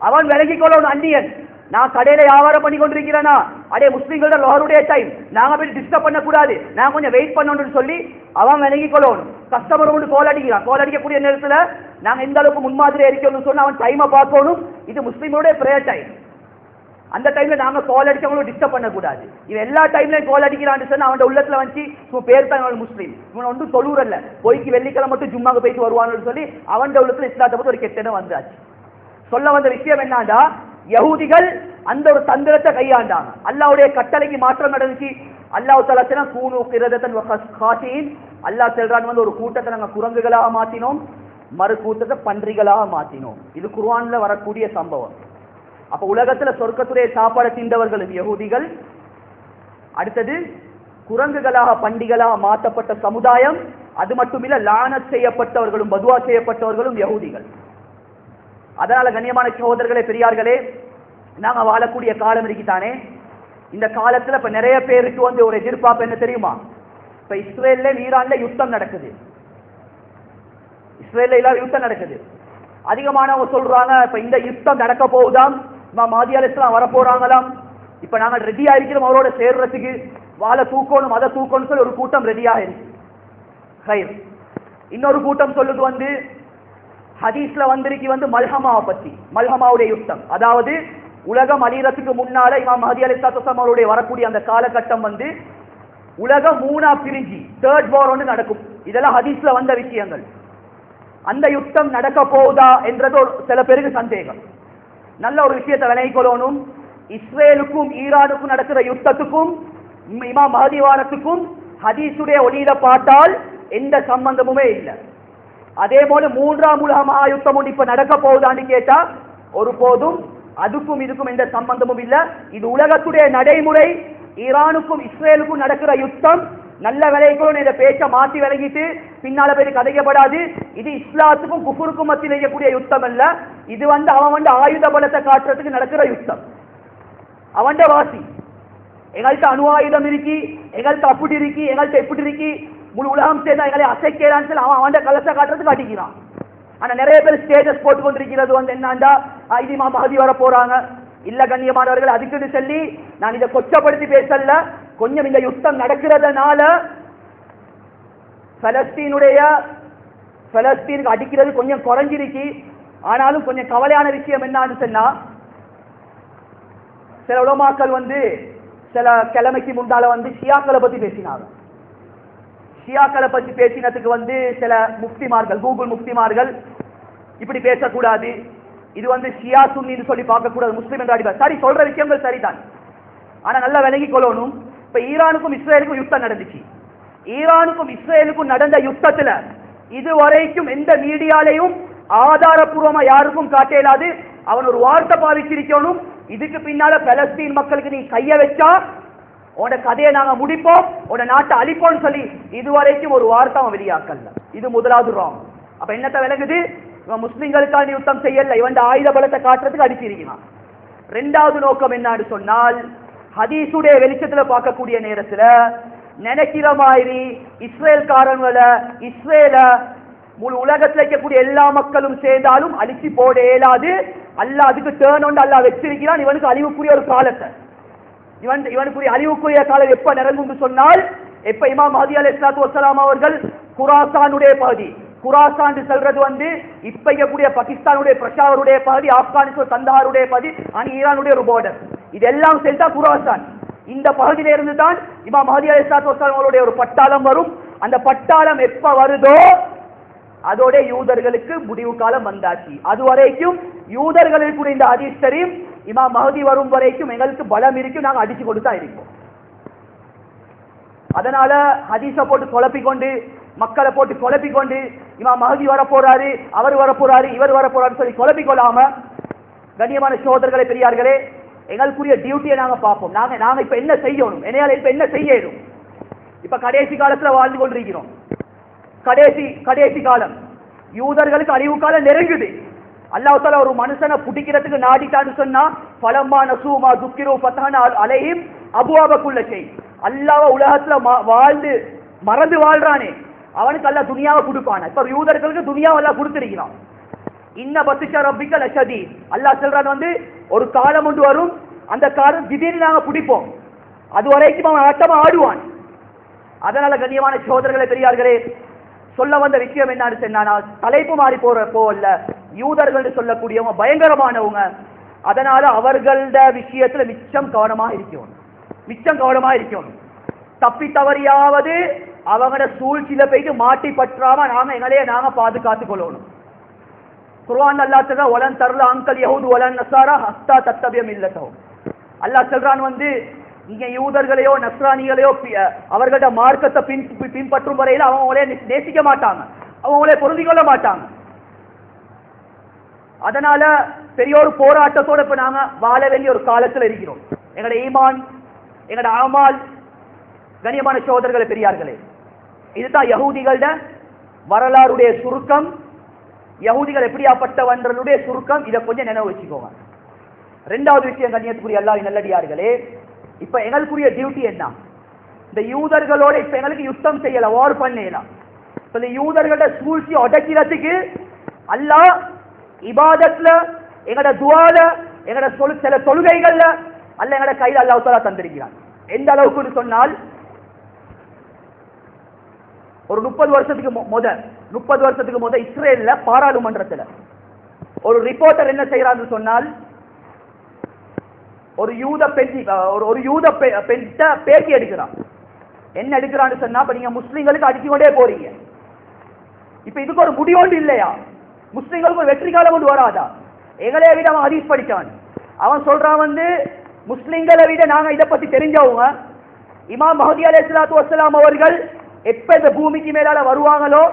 அவன் விலகி கொள்ளணும். அந்நியன், நான் கடையில வியாபாரம் பண்ணி கொண்டிருக்கிறேனா, அடே முஸ்லீம்களோட லோஹருடைய டைம், நாங்க போய் டிஸ்டர்ப் பண்ணக்கூடாது, நான் கொஞ்சம் வெயிட் பண்ணணும்னு சொல்லி அவன் விலகி கொள்ளணும். கஸ்டமர் கொண்டு கோல் அடிக்கிறான், கோல் அடிக்கக்கூடிய நேரத்தில் நாங்க இந்த அளவுக்கு முன்மாதிரி இருக்கணும்னு சொன்னா அவன் டைமை பார்க்கணும். இது முஸ்லீம்களுடைய பிரேயர் டைம், அந்த டைம்ல நாங்க கோல் அடிச்சவங்களும் டிஸ்டர்ப் பண்ணக்கூடாது. இவன் எல்லா டைம்லயும் கோல் அடிக்கிறான்னு சொன்னா அவன் உள்ளத்துல வந்து பேர் தான் முஸ்லீம், இவன் ஒன்றும் தொழுறல்ல, போய்க்கு வெள்ளிக்கிழமை மட்டும் ஜும்மாக்கு போயிட்டு வருவான்னு சொல்லி அவன் உள்ளத்துல இஸ்லாத்தை பத்தி ஒரு கெட்டன வந்தாச்சு. சொல்ல வந்த விஷயம் என்னன்னா, யஹூதிகள் அந்த ஒரு தந்திரத்தை கையாண்டாங்க. அல்லாஹ்வுடைய கட்டளைக்கு மாற்றம் நடந்துச்சு. அல்லாஹ் தஆலா சொன்னா கூனு கிரதத்தன் வகாஷீன், அல்லாஹ் சொல்றான் வந்து ஒரு கூட்டத்தை நாங்க குரங்குகளாக மாத்தினோம், மறு கூட்டத்தை பன்றிகளாக மாத்தினோம். இது குர்ஆன்ல வரக்கூடிய சம்பவம். அப்ப உலகத்துல சொர்க்கத்துடைய சாப்பாடு தின்றவர்கள் யஹூதிகள். அடுத்தது குரங்குகளாக பண்டிகளாக மாற்றப்பட்ட சமுதாயம். அது மட்டுமில்ல, லானத் செய்யப்பட்டவர்களும் பதுவா செய்யப்பட்டவர்களும் யஹூதிகள். அதனால கண்ணியமான சகோதரர்களே, பெரியார்களே, நாங்க வாழக்கூடிய காலம் இருக்குதானே, இந்த காலத்துல இப்ப நிறைய பேருக்கு வந்து ஒரு எதிர்பார்ப்பு என்ன தெரியுமா? இப்ப இஸ்ரேல்ல ஈரான்ல யுத்தம் நடக்குது, இஸ்ரேல்ல யுத்தம் நடக்குது. அதிகமானவங்க சொல்றாங்க இப்ப இந்த யுத்தம் நடக்க போகுதாம், இமாம் மஹ்தி அலைஹிஸ்ஸலாம் வர போறாங்களாம். இப்ப நாங்க ரெடியா இருக்கிறோம் அவரோட சேர்றதுக்கு, வாழை தூக்கணும் அதை தூக்கணும் சொல்லி ஒரு கூட்டம் ரெடியா இருக்கு. இன்னொரு கூட்டம் சொல்லுது வந்து ஹதீஸ்ல வந்திருக்கு மல்ஹமாவை பத்தி, மல்ஹமாவுடைய யுத்தம். அதாவது உலகம் அழியறதுக்கு முன்னால இமாம் மஹ்தி அலைஹிஸ்ஸலாம் அவருடைய வரக்கூடிய அந்த காலகட்டம் உலகம் 3ஆ பிரிஞ்சு தேர்ட் வார் ஒன்று நடக்கும். இதெல்லாம் ஹதீஸ்ல வந்த விஷயங்கள். அந்த யுத்தம் நடக்க போகுதா என்றது சில பேருக்கு சந்தேகம். நல்ல ஒரு விஷயத்தை விளங்கிக் கொள்ளணும். இஸ்ரேலுக்கும் ஈரானுக்கும் நடக்கிற யுத்தத்துக்கும் இமாம் மஹ்தி வாரத்துக்கும் ஹதீஸுடைய ஒளியில பார்த்தால் எந்த சம்பந்தமுமே இல்லை. அதே போல 3ஆம் உலக மகா யுத்தம் ஒன்று இப்ப நடக்க போகுதான்னு கேட்டா ஒருபோதும் அதுக்கும் இதுக்கும் எந்த சம்பந்தமும் இல்லை. இது உலகத்துடைய நடைமுறை. ஈரானுக்கும் இஸ்ரேலுக்கும் நடக்கிற யுத்தம் நல்ல விலைக்கும் இந்த பேச்சை மாற்றி விலகிட்டு பின்னால போய் கதைக்கப்படாது. இது இஸ்லாத்துக்கும் குஃபுருக்கும் மத்தியில் இருக்கக்கூடிய யுத்தம் அல்ல. இது அவன் ஆயுத பலத்தை காட்டுறதுக்கு நடக்கிற யுத்தம். அவன் வாசி எங்கள்கிட்ட அணு ஆயுதம் இருக்கி, எங்கள்கிட்ட அப்படி இருக்கி, எங்கள்கிட்ட எப்படி இருக்கி, முழு உலகம் சேர்ந்தா எங்களை அசைக்கிறான்னு சொல்லி அவன் கலசை காட்டுறதுக்கு அடிக்கிறான். ஆனா நிறைய பேர் ஸ்டேட்டஸ் போட்டு கொண்டிருக்கிறது என்னண்டா இது இமாம் மஹ்தி வர போறாங்க. இல்ல கண்ணியமானவர்கள், அதுக்குன்னு சொல்லி நான் இதை கொச்சப்படுத்தி பேசல. கொஞ்சம் இந்த யுத்தம் நடக்கிறதுனால பலஸ்தீனுக்கு அடிக்கிறது கொஞ்சம் குறைஞ்சிருக்கு. ஆனாலும் கொஞ்சம் கவலையான விஷயம் என்னன்னு சொன்னா, சில உலமாக்கள் சில கிழமைக்கு முன்னால ஷியாக்களை பத்தி பேசினாங்க. ஷியாக்களை பத்தி பேசினதுக்கு சில முஃப்திமார்கள், கூகுள் முஃப்திமார்கள் இப்படி பேசக்கூடாது, இது ஷியா சுன்னின்னு சொல்லி பார்க்க கூடாது, முஸ்லிம் என்று அடிப்பார். சரி, சொல்ற விஷயங்கள் சரிதான். ஆனா நல்லா விலகிக் கொள்ளணும். இப்ப ஈரானுக்கும் இஸ்ரேலுக்கும் யுத்தம் நடந்துச்சு. ஈரானுக்கும் இஸ்ரேலுக்கும் நடந்த யுத்தத்துல இதுவரைக்கும் எந்த மீடியாலையும் ஆதாரபூர்வமா யாருக்கும் காட்ட இயலாது. அவன் ஒரு வார்த்தை பாவிச்சிருக்கணும், இதுக்கு பின்னால பலஸ்தீன் மக்களுக்கு நீ கைய வச்சா உன கதையை நாங்க முடிப்போம், உன நாட்டை அழிப்போம் சொல்லி இதுவரைக்கும் ஒரு வார்த்தை அவன் வெளியாக்கல. இது முதலாவது ராங். அப்ப என்னத்தை விளங்குது? இவன் முஸ்லிம்களுக்கான யுத்தம் செய்யல, இவன் ஆயுத பலத்தை காட்டுறதுக்கு அடிச்சிருக்கிறான். ரெண்டாவது நோக்கம் என்னன்னு சொன்னால், ஹதீஸுடைய வெளிச்சத்துல பார்க்கக்கூடிய நேரத்துல நினைக்கிற மாதிரி இஸ்ரேல்காரங்களை இஸ்ரேல முழு உலகத்தில் இருக்கக்கூடிய எல்லா மக்களும் சேர்ந்தாலும் அழிச்சு போட இயலாது. அல்லாஹ் அதுக்கு டேர்ன் ஒன்று அல்லாஹ் வச்சிருக்கிறான். இவனுக்கு அழிவுக்குரிய ஒரு காலத்தை, இவனுக்குரிய அழிவுக்குரிய காலம் எப்ப நெருங்கும் சொன்னால், எப்ப இமாம் மஹ்தி அலைஹிஸ்ஸலாத்து வஸ்ஸலாம் அவர்கள் குராசானுடைய பகுதி, குராசான் சொல்றது இப்ப இருக்கக்கூடிய பாகிஸ்தானுடைய பிரஷாவருடைய பகுதி, ஆப்கானிஸ்தான் கந்தஹாருடைய பகுதி, ஈரானுடைய ஒரு பார்டர், இதெல்லாம் சேர்த்தா குராசான். இந்த பகுதியில இருந்து தான் இமாம் மஹ்தி அலைஹிஸ்ஸலாத்து வஸ்ஸலாம் அவருடைய ஒரு பட்டாளம் வரும். அந்த பட்டாளம் எப்ப வருதோ அதோட யூதர்களுக்கு முடிவு காலம் வந்தாச்சு. அதுவரைக்கும் யூதர்களுக்கு இந்த ஹதீஸ் ஷரீஃப் இமாம் மஹ்தி வரும் வரைக்கும் எங்களுக்கு பலம் இருக்கு, நாங்க அடிச்சு கொடுத்தா இருக்கோம். அதனால ஹதீஸ போட்டு குழப்பிக்கொண்டு, மக்களை போட்டு குழப்பிக்கொண்டு, இமாம் மஹ்தி வர போறாரு, அவர் வர போறாரு, இவர் வர போறாரு சொல்லி குழப்பிக்கொள்ளாம, கண்ணியமான சகோதரர்களே பெரியார்களே, எங்களுக்குரிய டியூட்டியை நாங்க பார்ப்போம். நாங்க இப்ப என்ன செய்யணும், இப்ப என்ன செய்யணும்? இப்ப கடைசி காலத்துல வாழ்ந்து கொண்டிருக்கிறோம். கடைசி காலம், யூதர்களுக்கு அழிவு காலம் நெருங்குது. அல்லாஹ் தஆலா ஒரு மனுஷனை புடிக்கிறதுக்கு நாடிட்டான்னு சொன்னா, ஃபலம்மா நஸூமா துக்கிரு ஃபதஹனா அலைஹிம் அபுவாப குல்லி ஷை. அல்லாஹ் உலகத்துல வாழ்ந்து மறந்து வாழ்றானே அவனுக்கு அல்லாஹ் துனியாவை கொடுப்பான. இப்ப யூதர்களுக்கு துனியாவை அல்லாஹ் கொடுத்திருக்கிறான். இன்ன பத்திஷ ரப்பிக்க லஷதீத். அல்லாஹ் சொல்றான் ஒரு காலம் ஒன்று வரும், அந்த காலம் திடீர்னு நாங்க பிடிப்போம், அது வரைக்கும் அவன் ஆட்டமா ஆடுவான். அதனால கண்ணியமான சகோதரர்களே பெரியார்களே, சொல்ல வந்த விஷயம் என்னன்னு சொன்னா, தலைப்பு மாறி போகல, யூதர்கள் சொல்லக்கூடியவங்க பயங்கரமானவங்க. அதனால அவர்களோட விஷயத்துல மிச்சம் கவனமா இருக்கணும். தப்பி தவறியாவது அவங்களோட சூழ்ச்சியில போயிட்டு மாட்டி பற்றாம நாங்க பாதுகாத்துக் கொள்ளணும். குர்ஆன் அல்லாஹ் சொல்றா, வலன் தர்ல அன்கல் யஹூது வலன் நஸாரா ஹத்தா தத்தபிய மில்லத்தஹும். அல்லாஹ் சொல்றான் இங்க யூதர்களையோ நஸ்ரானிகளையோ அவர்களோட மார்க்கத்தை பின்பற்றும் வரையில அவங்களே நேசிக்க மாட்டாங்க, அவங்களே பொருந்திக் கொள்ள மாட்டாங்க. அதனால பெரிய ஒரு போராட்டத்தோட இப்ப நாங்க வாழ வேண்டிய ஒரு காலத்துல இருக்கிறோம். எங்களோட ஈமான், எங்களோட அமால், கண்ணியமான சகோதரர்களே பெரியார்களே, இதுதான் யஹூதிகளோட வரலாறுடைய சுருக்கம். யஹூதிகள் எப்படியாப்பட்டவர்களுடைய சுருக்கம். இதை கொஞ்சம் நினைவு வச்சுக்கோங்க. ரெண்டாவது விஷயம், கண்ணியத்துக்குரிய அல்லாஹ்வின் நல்லடியார்களே, இப்ப எங்களுக்குரிய டியூட்டி என்ன? இந்த யூதர்களோட இப்ப எங்களுக்கு யுத்தம் செய்யல, வார் பண்ணலாம். இந்த யூதர்களோட சூழ்ச்சி அடக்கிறதுக்கு அல்லாஹ் இபாதத்ல, எங்களோட துஆல, எங்கட சில தொழுகைகள்ல அல்ல எங்கட கையில் அல்லாஹ் தஆலா தந்திருக்கிறான். எந்த அளவுக்கு சொன்னால் ஒரு 30 வருஷத்துக்கு முத இஸ்ரேல்ல பாராளுமன்றத்துல ஒரு ரிப்போர்ட்டர் என்ன செய்யறான்னு சொன்னால் ஒரு யூத பெண்ண பேட்டி எடுக்கிறான். என்ன எடுக்கிறான்னு சொன்னா, இப்ப நீங்க முஸ்லிம்களுக்கு அடிச்சுக்கொண்டே போறீங்க, இப்ப இதுக்கு ஒரு முடிவோண்டு இல்லையா? முஸ்லிம்களுக்கு வெற்றி காலம் கொண்டு வராதா? எங்களே விட அவன் ஹதீஸ் படிச்சான். அவன் சொல்றான் முஸ்லிம்களை விட நாங்க இதை பத்தி தெரிஞ்சவங்க. இமாம் மஹ்தி அலைஹிஸ்ஸலாத்து வஸ்ஸலாம் அவர்கள் எப்ப இந்த பூமிக்கு மேலால வருவாங்களோ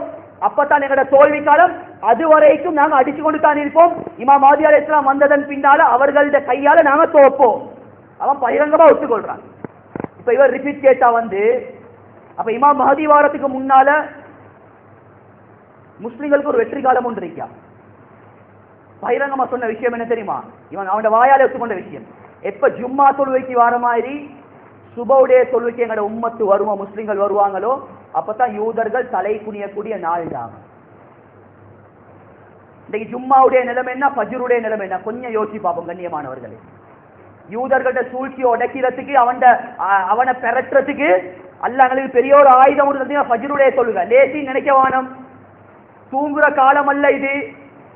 அப்பதான் எங்களோட தோல்வி காலம். அது வரைக்கும் நாங்க அடிச்சு கொண்டு தான் இருப்போம். இமாம் மஹ்தி அலைஹிஸ்ஸலாம் வந்ததன் பின்னால அவர்களோட கையால நாங்க தோப்போம். அவன் பகிரங்கமா ஒத்துக்கொள்றான். இப்ப இவர் ரிப்பீட் கேட்டா அப்ப இமாம் மஹ்தி வாரத்துக்கு முன்னால முஸ்லிம்களுக்கு ஒரு வெற்றி காலம் ஒன்று இருக்கா? பகிரங்கமா சொன்ன விஷயம் என்ன தெரியுமா? இவன் அவனோட வாயால ஒத்துக்கொண்ட விஷயம். எப்ப ஜும்மா தொழுவைக்கு வார மாதிரி சுபவுடைய தொழுவைக்கு எங்களோட உம்மத்து வருமா, முஸ்லிம்கள் வருவாங்களோ அப்பதான் யூதர்கள் தலை குனியக்கூடிய நாள் தான். இன்னைக்கு ஜும்மாவுடைய நிலைமை என்ன, ஃபஜ்ருடைய நிலைமை என்ன? கொஞ்சம் யோசிச்சு பார்ப்போம் கண்ணியமானவர்களே. யூதர்கள்ட்ட சூழ்ச்சி உடைக்கிறதுக்கு அவனை பெறட்டுறதுக்கு அல்லாஹ்வுக்கு பெரிய ஒரு ஆயுதம் ஃபஜ்ருடைய தொழுகை. லேசி நினைக்க வானம். தூங்குற காலம் அல்ல இது.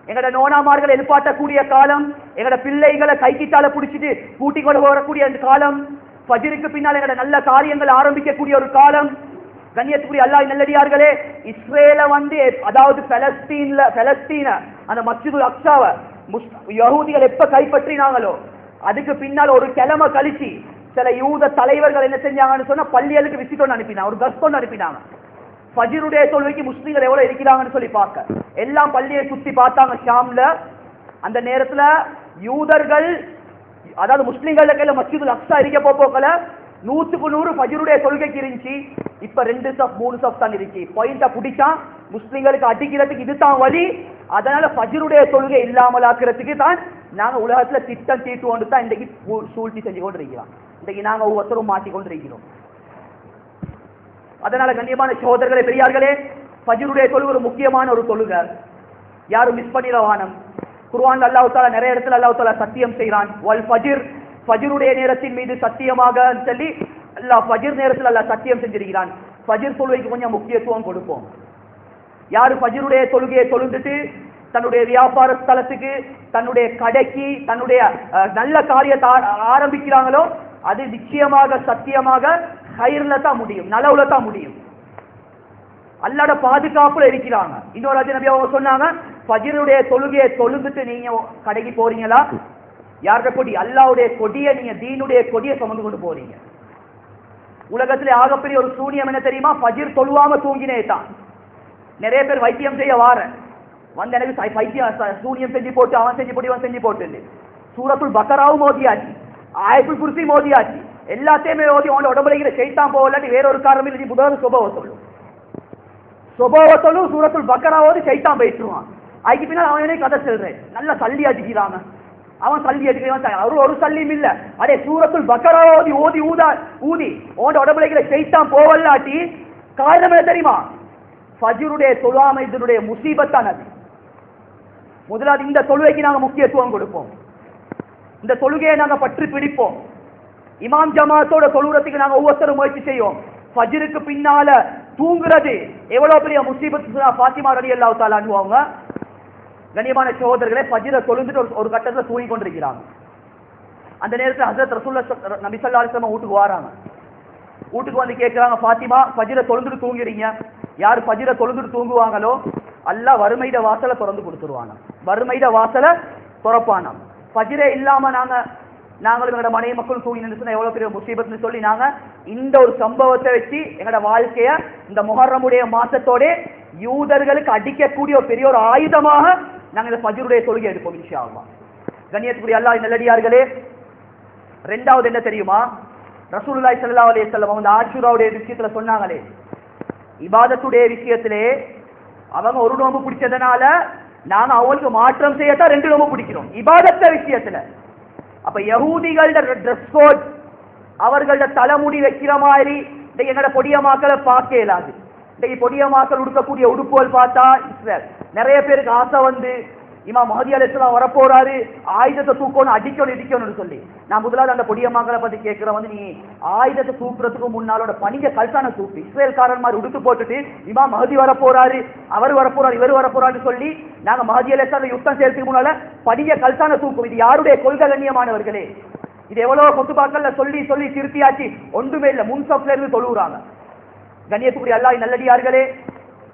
எங்கட நோனாமார்கள் எழுப்பாட்டக்கூடிய காலம், எங்கட பிள்ளைகளை கைக்கிட்டால பிடிச்சிட்டு கூட்டிக் கொண்டு வரக்கூடிய அந்த காலம், ஃபஜ்ருக்கு பின்னால் எங்கட நல்ல காரியங்கள் ஆரம்பிக்கக்கூடிய ஒரு காலம். கண்ணியத்துக்குரிய அல்லாஹ் நல்லடியார்களே, இஸ்ரேல அதாவது பலஸ்தீன அந்த மஸ்ஜிதுல் அக்ஸாவை யஹூதிகள் எப்ப கைப்பற்றினாங்களோ அதுக்கு பின்னால் ஒரு கிழமை கழிச்சு சில யூத தலைவர்கள் என்ன செஞ்சாங்கன்னு சொன்னா பள்ளிகளுக்கு விசிட் ஒன்று அனுப்பினாங்க, ஒரு கஸ்ட் ஒன்று அனுப்பினாங்க. ஃபஜ்ருடைய தொழுகைக்கு முஸ்லிம்கள் எவ்வளவு இருக்கிறாங்கன்னு சொல்லி பார்க்க எல்லாம் பள்ளியை சுத்தி பார்த்தாங்க ஷாம்ல. அந்த நேரத்துல யூதர்கள் அதாவது முஸ்லிம்கள கையில மஸ்ஜிதுல் அக்ஸா இருக்க போக்கல 100க்கு 100 ஃபஜ்ருடைய தொழுகைக்கு இருந்துச்சு. இப்ப 2 சஃப் 3 சஃப் தான் இருக்கு. பாயிண்ட பிடிச்சா முஸ்லிம்களுக்கு அடிக்கிறதுக்கு இதுதான் வழி. அதனால ஃபஜ்ருடைய தொழுகை இல்லாமல் ஆக்குறதுக்கு தான் நாங்க உலகத்துல திட்டம் தீட்டு கொண்டு தான் இன்றைக்கு சூழ்ச்சி செஞ்சு கொண்டு இருக்கிறோம். இன்றைக்கு நாங்க ஒவ்வொருத்தரும் மாட்டிக்கொண்டு இருக்கிறோம். அதனால கண்ணியமான சகோதரர்களே, பெரியார்களே, ஃபஜ்ருடைய தொழுகை ஒரு முக்கியமான ஒரு தொழுகை. யாரும் மிஸ் பண்ணிட வானம். குர்ஆன்ல அல்லாஹ் தஆலா நிறைய இடத்துல அல்லாஹ் தஆலா சத்தியம் செய்றான். வல் ஃபஜ்ர், ஃபஜ்ருடைய நேரத்தின் மீது சத்தியமாக சொல்லி அல்லாஹ் ஃபஜ்ர் நேரத்தில் அல்லாஹ் சத்தியம் செஞ்சிருக்கிறான். ஃபஜ்ர் தொழுகைக்கு கொஞ்சம் முக்கியத்துவம் கொடுப்போம். யாரு ஃபஜ்ருடைய தொழுகையை தொழுந்துட்டு தன்னுடைய வியாபார ஸ்தலத்துக்கு, தன்னுடைய கடைக்கு, தன்னுடைய நல்ல காரியத்தை ஆரம்பிக்கிறாங்களோ அது நிச்சயமாக சத்தியமாக ஹைர்ல தான் முடியும், நலவுல தான் முடியும். அல்லாஹ்வோட பாதுகாப்புல இருக்கிறாங்க. இன்னொரு நபி அவங்க சொன்னாங்க, ஃபஜ்ருடைய தொழுகையை தொழுந்துட்டு நீங்க கடைக்கு போறீங்களா, யாருடைய கொடி? அல்லாஹ்வுடைய கொடியை, நீங்க தீனுடைய கொடியை சுமந்து கொண்டு போறீங்க. உலகத்திலே ஆகப்பெரிய ஒரு சூனியம் என்ன தெரியுமா? ஃபஜ்ர் தொழுவாம தூங்கினே தான். நிறைய பேர் வைத்தியம் செய்ய எனக்கு வைத்தியம் சூனியம் செஞ்சு போட்டு அவன் செஞ்சு போட்டு இவன் செஞ்சு போட்டு சூரத்துல் பக்கராவும் மோதியாச்சு, ஆயத்துல் குர்சி மோதியாச்சு, எல்லாத்தையுமே ஓதி அவனோட உடம்புல செய்தான் போகலாட்டி வேற ஒரு காரணம் இல்லை. புதன் சுபவத்தொழும் சூரத்துல் பக்கராவோடு செய்தான் போயிட்டுருவான். அதுக்கு பின்னால் அவனே கதை சொல்றேன், நல்ல சல்லி அடிக்கிறாங்க, அவன் சல்லி அடிக்கிறான், ஒரு சல்லியும் இல்ல. அதே சூரத்துல் பக்கராவோதி ஓதி ஊதி அவனோட உடம்புல செய்தான் போகலாட்டி காரணம் என்ன தெரியுமா? ஃபஜ்ருடைய தொழாமை இதனுடைய முசீபத்தான் அது. முதலாவது இந்த தொழுகைக்கு நாங்க முக்கியத்துவம் கொடுப்போம். இந்த தொழுகையை நாங்க பற்றி பிடிப்போம். இமாம் ஜமாத்தோட தொழுறதுக்கு நாங்க ஒவ்வொருத்தரும் முயற்சி செய்வோம். ஃபஜ்ருக்கு பின்னால தூங்குறது எவ்வளவு பெரிய முசீபத். ஃபாத்திமா ரலியல்லாஹு தஆலா அன்ஹா கண்ணியமான சகோதரர்களே, ஃபஜ்ரை தொழுந்துட்டு ஒரு கட்டத்துல தூங்கி கொண்டிருக்கிறாங்க. அந்த நேரத்தில் ஹஜ்ரத் ரசூலுல்லாஹ் நபி ஸல்லல்லாஹு அலைஹி வஸல்லம் வீட்டுக்கு வராங்க. வீட்டுக்கு வந்து கேட்கிறாங்க, ஃபாத்திமா ஃபஜ்ரை தொழுந்துட்டு தூங்குறீங்க, யார் ஃபஜ்ரை தொழுந்துட்டு தூங்குவாங்களோ அல்லாஹ் வறுமையிட வாசலை திறந்து கொடுத்துருவாங்க, வறுமையிட வாசலை திறப்பானாம். ஃபஜ்ரே இல்லாம நாங்களும் எங்களோட மனைவி மக்களும் தூங்கி நின்று எவ்வளவு பெரிய முசீபத்னு சொல்லி நாங்க இந்த ஒரு சம்பவத்தை வச்சு எங்களோட வாழ்க்கைய இந்த முஹர்ரமுடைய மாசத்தோட யூதர்களுக்கு அடிக்கக்கூடிய ஒரு பெரிய ஒரு ஆயுதமாக நாங்க இந்த ஃபஜ்ருடைய தொழுகை எடுப்போம் இன்ஷா அல்லாஹ். கண்ணியத்துக்குரிய அல்லாஹ் நல்லடியார்களே, ரெண்டாவது என்ன தெரியுமா? ரசூலுல்லாஹி ஸல்லல்லாஹு அலைஹி வஸல்லம் அவங்க ஆஷூராவுடைய விஷயத்துல சொன்னாங்களே, இபாதத்துடைய விஷயத்திலே அவங்க ஒரு நோம்பு பிடிச்சதுனால நாங்க அவங்களுக்கு மாற்றம் செய்யத்தான் 2 நோம்பு பிடிக்கிறோம் இபாதத்த விஷயத்துல. அப்ப யஹூதிகளோட ட்ரெஸ் கோட், அவர்களோட தலைமுடி வைக்கிற மாதிரி எங்களோட பொடியமாக்களை பார்க்க இயலாது. இன்னைக்கு பொடியமாக்கள் உடுக்கக்கூடிய உடுப்புகள் பார்த்தா நிறைய பேருக்கு ஆசை இமாம் மஹதி அலைஹிஸ்ஸலாம் வரப்போறாரு, ஆயுதத்தை தூக்கணும், அடிக்கணும், இடிக்கணும்னு சொல்லி. நான் முதலாவது அந்த பொடியம்மாக்களை பத்தி கேட்கிறேன், வந்து நீ ஆயுதத்தை தூக்குறதுக்கு முன்னாலோட பணிக கல்சான தூக்கி இஸ்ரேல்காரன் மாதிரி உடுத்து போட்டுட்டு இமாம் மஹதி வரப்போறாரு, அவர் வரப்போறாரு, இவர் வரப்போறாருன்னு சொல்லி நாங்க மஹதி அலைஹிஸ்ஸலாம் யுத்தம் செய்யறதுக்கு முன்னால பணிக கல்சான தூக்கும். இது யாருடைய கொள்கை கண்ணியமானவர்களே? இது எவ்வளவு கொத்துபாக்கள்ல சொல்லி சொல்லி திருத்தியாச்சு, ஒன்றுமே இல்லை. முன்சப்ல இருந்து தொழுகிறாங்க. கண்ணியத்துக்குரிய அல்லாஹ் நல்லடியார்களே,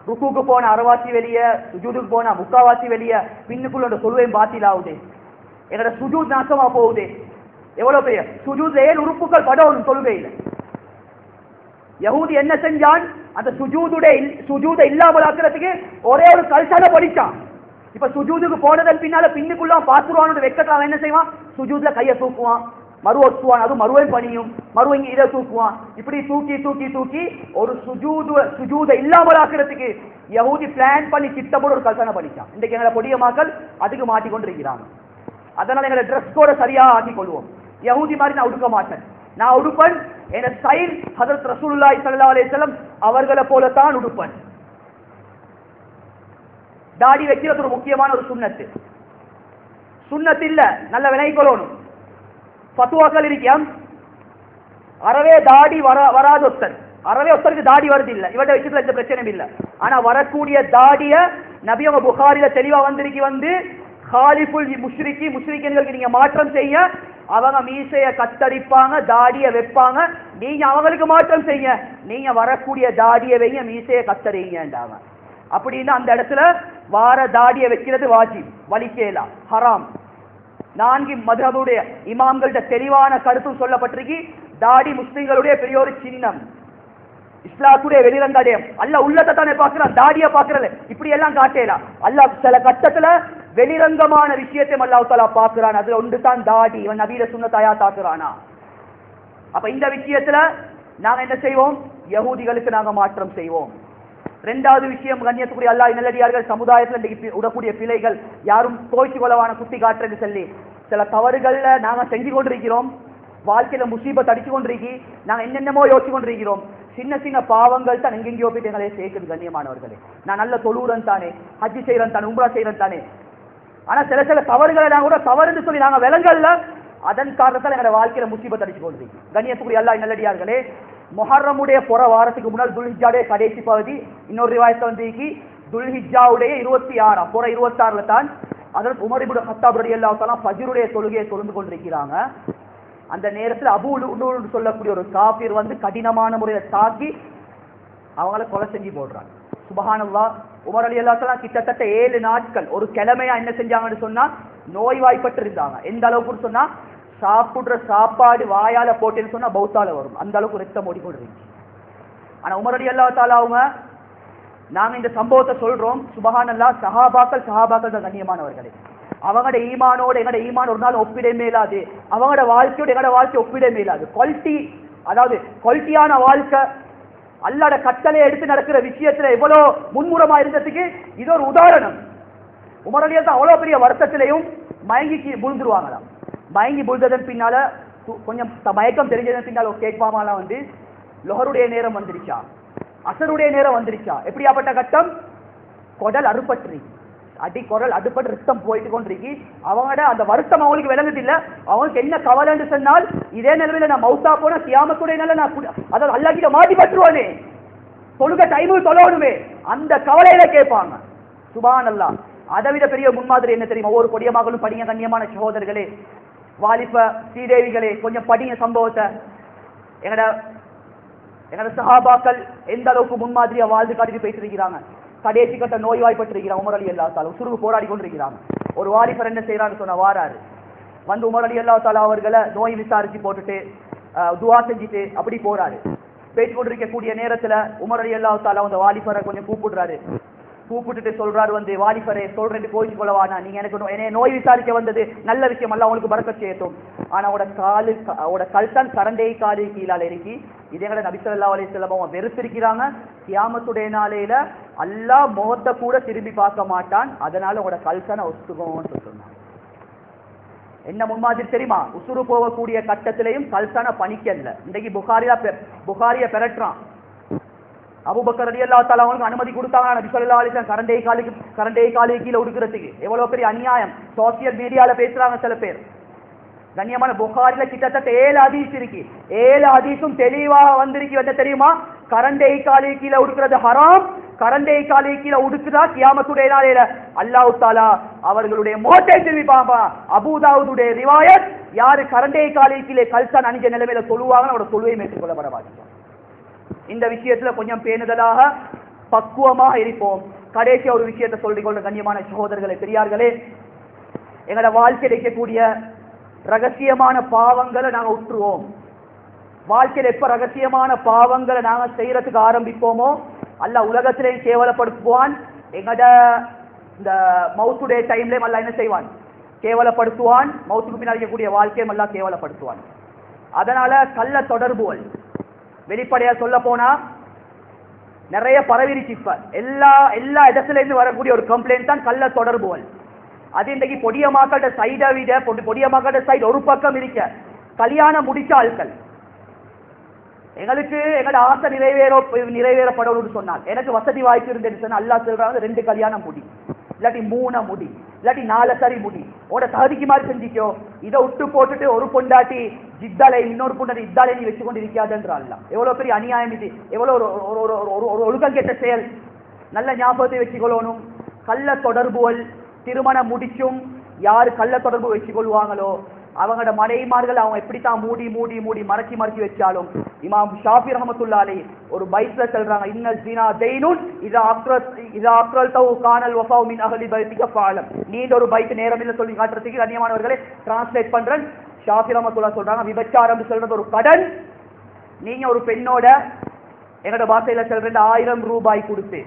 ருக்குக்கு போன அரைவாசி வெளியே, சுஜூதுக்கு போன முக்காவாசி வெளியே, பின்னுக்குள்ள சொல்வேன் பாத்திலாவுது, என்னோட சுஜூத் நாசமா போகுது. எவ்வளவு பெரிய சுஜூத், 7 உறுப்புகள் படம் தொழுகையில். யஹூதி என்ன செஞ்சான்? அந்த சுஜூதை இல்லாமல் ஆக்குறதுக்கு ஒரே ஒரு கல்சான படிச்சான். இப்ப சுஜூதுக்கு போனதன் பின்னால பின்னுக்குள்ள பாத்துருவான்னு வெக்கத்தான் என்ன செய்வான்? சுஜூத்ல கையை தூக்குவான், மறுவான், அது மறுவையும் பணியும், மறுவங்க இதை தூக்குவான். இப்படி தூக்கி தூக்கி தூக்கி ஒரு சுஜூதை இல்லாமல் ஆக்குறதுக்கு யஹூதி பிளான் பண்ணி திட்டப்போட ஒரு கல்சனை பண்ணிச்சான். இன்றைக்கு எங்களை பொடிய மக்கள் அதுக்கு மாட்டிக்கொண்டிருக்கிறாங்க. அதனால எங்களை ட்ரெஸ் கோட சரியா ஆக்கி கொள்வோம். யஹூதி மாதிரி நான் உடுக்க மாட்டேன், நான் உடுப்பன் என் ஸ்டைல் ஹஜ்ரத் ரசூலுல்லாஹி ஸல்லல்லாஹு அலைஹி வஸல்லம் அவர்களை போலத்தான் உடுப்பன். தாடி வைக்கிறது ஒரு முக்கியமான ஒரு சுன்னத்து. சுன்னத்து இல்ல, நல்ல வினை கொள்ளணும். பத்துவாக்கள் இருக்கியம், அறவே தாடி வராத ஒருத்தர், அறவே ஒருத்தருக்கு தாடி வருது இல்ல, இவட்ட விஷயத்துல எந்த பிரச்சனையும் இல்ல. ஆனா வரக்கூடிய தாடிய நபி அவங்க புகாரில தெளிவா வந்திருக்கி, வந்து ஹாலிஃபுல் முஷ்ரிக்கீன்களுக்கு நீங்க மாற்றம் செய்ய, அவங்க மீசைய கத்தரிப்பாங்க, தாடிய வைப்பாங்க, நீங்க அவங்களுக்கு மாற்றம் செய்ய, நீங்க வரக்கூடிய தாடிய வைங்க, மீசைய கத்தறிங்கன்றாங்க. அப்படின்னா அந்த இடத்துல வார தாடிய வைக்கிறது வாஜிப், வலிக்கேலா, ஹராம். 4 மதுஹபுடைய இமாம்கள்ட்ட தெளிவான கருத்தும் சொல்லப்பட்டிருக்கு. தாடி முஸ்லிம்களுடைய பெரிய ஒரு சின்னம், இஸ்லாத்துடைய வெளிரங்க அடையம். அல்லாஹ் உள்ளத்தை தானே பார்க்கிறான், தாடிய பார்க்கறது இப்படி எல்லாம் காட்டலாம். அல்லாஹ் சில கட்டத்துல வெளிரங்கமான விஷயத்தை அல்லாஹ் தஆலா பார்க்கிறான். அது ஒன்று தான் தாடி. இவன் நபியில சுன்னத்தாயா தாக்குறானா? அப்ப இந்த விஷயத்துல நாங்க என்ன செய்வோம்? யஹூதிகளுக்கு நாங்க மாற்றம் செய்வோம். 2வது விஷயம், கண்ணியத்துக்குரிய அல்லாஹ் நல்லடியார்கள், சமுதாயத்தில் உடக்கூடிய பிழைகள், யாரும் தோய்ச்சி கொள்ளவான குத்தி காட்டுறது சொல்லி சில தவறுகள்ல நாங்க செஞ்சு கொண்டிருக்கிறோம். வாழ்க்கையில முசீபத் அடிச்சு கொண்டிருக்கி, நாங்க என்னென்னமோ யோசிச்சு கொண்டிருக்கிறோம். சின்ன சின்ன பாவங்கள் தான் எங்கெங்கயோ போயிட்டு எங்களை சேர்க்குது. கண்ணியமானவர்களே, நான் நல்ல தொழுறன் தானே, ஹஜ்ஜி செய்யறன் தானே, உம்ரா செய்யறன் தானே, ஆனா சில சில தவறுகளை நாங்க கூட தவறுன்னு சொல்லி நாங்க விலங்கல்ல, அதன் காரணத்தால் எங்களோட வாழ்க்கையில முசீபத் அடிச்சு கொண்டிருக்கு. கண்ணியத்துக்குரிய அல்லாஹ் நல்லடியார்களே, முஹர்ரமுடைய புற வாரத்துக்கு முன்னால் துல்ஹிஜ்ஜாவுடைய கடைசி பகுதி, இன்னொரு ரிவாயத்துல வந்து துல்ஹிஜ்ஜாவுடைய 26 புற 26ல தான் அதற்கு உமர் இப்னு கத்தாப் ரலியல்லாஹு தஆலா ஃபஜ்ருடைய தொழுகையை தொழுந்து கொண்டிருக்கிறாங்க. அந்த நேரத்தில் அபூ லுஅ்லுஅ் சொல்லக்கூடிய ஒரு காஃபிர் வந்து கடினமான முறையில் தாக்கி அவங்கள கொலை செஞ்சு போடுறாங்க. சுபஹானல்லாஹ். உமர் ரலியல்லாஹு தஆலா கிட்டத்தட்ட 7 நாட்கள் ஒரு கிழமையா என்ன செஞ்சாங்கன்னு சொன்னா நோய்வாய்ப்பட்டு இருந்தாங்க. எந்த அளவுக்கு சொன்னா சாப்பிடுற சாப்பாடு வாயால போட்டேன்னு சொன்னா பௌத்தால வரும், அந்த அளவுக்கு ரத்தம் ஓடிக்கொண்டிருந்துச்சு. ஆனா உமர் ரலியல்லாஹு தஆலா அவங்க, நாங்க இந்த சம்பவத்தை சொல்றோம், சுபஹானல்லாஹ், சஹாபாக்கள் தான் கண்ணியமானவர்களே. அவங்களோட ஈமானோட எங்களோட ஈமான் ஒரு நாள் ஒப்பிட மேலாது, அவங்களோட வாழ்க்கையோட எங்களோட வாழ்க்கை ஒப்பிட மேலாது. குவாலிட்டி, அதாவது குவாலிட்டியான வாழ்க்கை, அல்லாஹ்வோட கட்டளை எடுத்து நடக்கிற விஷயத்துல எவ்வளவு முன்முறமா இருந்ததுக்கு இது ஒரு உதாரணம். உமர் ரலியல்லாஹு அவ்வளவு பெரிய வருத்தத்திலையும் மயங்கி விழுந்துருவாங்களாம். மயங்கி விழுந்ததன் பின்னால கொஞ்சம் மயக்கம் தெரிஞ்சதன் பின்னால கேட்பாமலாம் வந்து லொஹருடைய நேரம் வந்துருச்சா, அசருடைய நேரம் வந்துருச்சா. எப்படியாப்பட்ட கட்டம்? குடல் அறுபட்டு, குரல் அடுப்பட்டு ரத்தம் போயிட்டு கொண்டிருக்கு. அவங்களோட அந்த வருத்தம் அவங்களுக்கு விளங்குது இல்ல. அவங்களுக்கு என்ன கவலைன்னு சொன்னால், இதே நிலைமையில நான் மௌத்தா போன கியாமத்துடைய நிலை, நான் அதாவது அல்லாஹ் கிட்ட மாட்டி பற்றுவானே, தொழுக டைமுக்கு தொழணுமே, அந்த கவலையில கேட்பாங்க. சுப்ஹானல்லாஹ். அதை விட பெரிய முன்மாதிரி என்ன தெரியுமா? ஒவ்வொரு கொடிய மகளும் படிங்க, கண்ணியமான சகோதரர்களே, வாலிப ஸ்ரீதேவிகளே, கொஞ்சம் படிங்க சம்பவத்தை. எங்கட சஹாபாக்கள் எந்த அளவுக்கு முன்மாதிரியா வாழ்ந்து காட்டிட்டு பேசிருக்கிறாங்க. கடைசி கட்ட நோய்வாய்ப்பட்டிருக்கிறாங்க. உமர் ரலியல்லாஹு தஆலா உசுருக்கு போராடி கொண்டிருக்கிறாங்க. ஒரு வாலிபர் என்ன செய்யறான்னு சொன்னா வாராரு வந்து உமர் ரலியல்லாஹு தஆலா அவர்களை நோய் விசாரிச்சு போட்டுட்டு துஆ செஞ்சுட்டு அப்படி போறாரு. பேசி கொண்டிருக்கக்கூடிய நேரத்துல உமர் ரலியல்லாஹு தஆலா அந்த வாலிபரை கொஞ்சம் கூப்பிடுறாரு. கூப்பிட்டுட்டு சொல்றாரு, வந்து வாலிபரே, சொல்றேன் கோயிச்சு கொள்ளவானா, நீங்க எனக்கு நோய் விசாரிக்க வந்தது நல்ல விஷயம் அல்ல, அவங்களுக்கு பரக்கத் செய்யட்டும். ஆனா அவட கல்தான் சரண்டை காலு கீழால இருக்கி. இதே கூட நபி ஸல்லல்லாஹு அலைஹி வஸல்லம் அவங்க வெறுத்திருக்கிறாங்க. கியாமத்துடைய நாளையில அல்லாஹ் முகத்தை கூட திரும்பி பார்க்க மாட்டான், அதனால உங்களோட கல்சனை ஒத்துக்கோன்னு சொன்னாங்க. என்ன முன்மாதிரி தெரியுமா? உசுறு போகக்கூடிய கட்டத்திலையும் கல்சனை பணிக்கல. இன்றைக்கு புகாரியா பெறட்டுறான். அபூபக்கர் ரலியல்லாஹு தஆலா அவங்களுக்கு அனுமதி கொடுத்தாங்க நபி ஸல்லல்லாஹு அலைஹி வஸல்லம் கரண்டை காலுக்கு கீழே உடுக்கிறதுக்கு. எவ்வளவு பெரிய அநியாயம்! சோசியல் மீடியால பேசுறாங்க சில பேர். கண்ணியமான புகாரில கிட்டத்தட்ட 7 ஹதீஸ் இருக்கு. 7 ஹதீஸும் தெளிவாக வந்திருக்கு. என்ன தெரியுமா? கரண்டை காலுக்கு கீழே உடுக்கிறது ஹராம். கரண்டை காலுக்கு கீழே உடுக்குதா கியாமத்துடைய நாளையில அல்லாஹ் தஆலா அவர்களுடைய முகத்தை திருப்பிப்பாங்க. அபூதாவுடைய ரிவாயத், யாரு கரண்டை காலுக்கு கீழே கல்சான் அணிஞ்ச நிலைமையில சொல்லுவாங்க அவரோட தொழுவை மேற்கொள்ளப்பட மாட்டாங்க. இந்த விஷயத்துல கொஞ்சம் பேணுதலாக பக்குவமாக இருப்போம். கடைசி ஒரு விஷயத்தை சொல்லிக் கொள்ள கண்ணியமான சகோதரர்களே பெரியார்களே, எங்களோட வாழ்க்கையில் இருக்கக்கூடிய ரகசியமான பாவங்களை நாங்க உற்றுவோம். வாழ்க்கையில் எப்ப ரகசியமான பாவங்களை நாங்க செய்யறதுக்கு ஆரம்பிப்போமோ அல்லாஹ் உலகத்திலேயும் கேவலப்படுத்துவான். எங்கட இந்த மௌத்துடைய டைம்லயும் அல்லாஹ் என்ன செய்வான்? கேவலப்படுத்துவான். மௌத்துக்கு பின்னால் இருக்கக்கூடிய வாழ்க்கையும் அல்லாஹ் கேவலப்படுத்துவான். அதனால கள்ள தொடர்புகள் வெளிப்படையா சொல்ல போனா நிறைய பரவிருச்சு. இப்ப எல்லா இடத்துல இருந்து வரக்கூடிய ஒரு கம்ப்ளைண்ட் தான் கள்ள தொடர்புகள். அது இன்றைக்கு பொடிய மாக்கட்ட சைடை விட பொடிய மாக்கட்ட சைடு ஒரு பக்கம் இருக்க கல்யாணம் முடிச்ச ஆட்கள் எங்களுக்கு எங்களோட ஆசை நிறைவேறப்படணும்னு சொன்னால், எனக்கு வசதி வாய்ப்பு இருந்தேன்னு சொன்னா அல்லாஹ் சொல்றாங்க 2 கல்யாணம் முடி, இல்லாட்டி 3 முடி, இல்லாட்டி 4 சரி முடி, உட தகுதிக்கு மாதிரி செஞ்சிக்கோ. இதை விட்டு போட்டுட்டு ஒரு பொண்டாட்டி ஜித்தாலை இன்னொரு பொண்டாட்டி இத்தாலை நீ வச்சு கொண்டு இருக்காதுன்ற அல்லாஹ். எவ்வளவு பெரிய அநியாயம் இது! எவ்வளவு ஒரு ஒழுக்கம் கெட்ட செயல்! நல்ல ஞாபகத்தை வச்சுக்கொள்ளணும். கள்ள தொடர்புகள் திருமணம் முடிச்சும் யாரு கள்ள தொடர்பு வச்சு கொள்வாங்களோ அவங்களோட மனைவிமார்கள் அவங்க எப்படித்தான் மூடி மூடி மூடி மறைச்சி மறைச்சி வச்சாலும், இமாம் ஷாஃபி ரஹ்மத்துல்லாஹி அலைஹி ஒரு பைத்ல சொல்றாங்க, இன்ன ஸினா தைனுன் இதா அக்ரல்தஹு கானல் வஃபாஉ மின் அஹ்லி பைத்திக ஃபஅலம். நீண்ட ஒரு பைத் நேரம் இல்ல சொல்லி காட்டுறதுக்கு கண்ணியமானவர்களே டிரான்ஸ்லேட் பண்றேன். ஷாஃபி ரஹ்மத்துல்லாஹி சொல்றாங்க, விபச்சாரம் சொல்றது ஒரு கடன். நீங்க ஒரு பெண்ணோட எங்களோட பாஷையில சொல்றது 1000 ரூபாய் கொடுத்து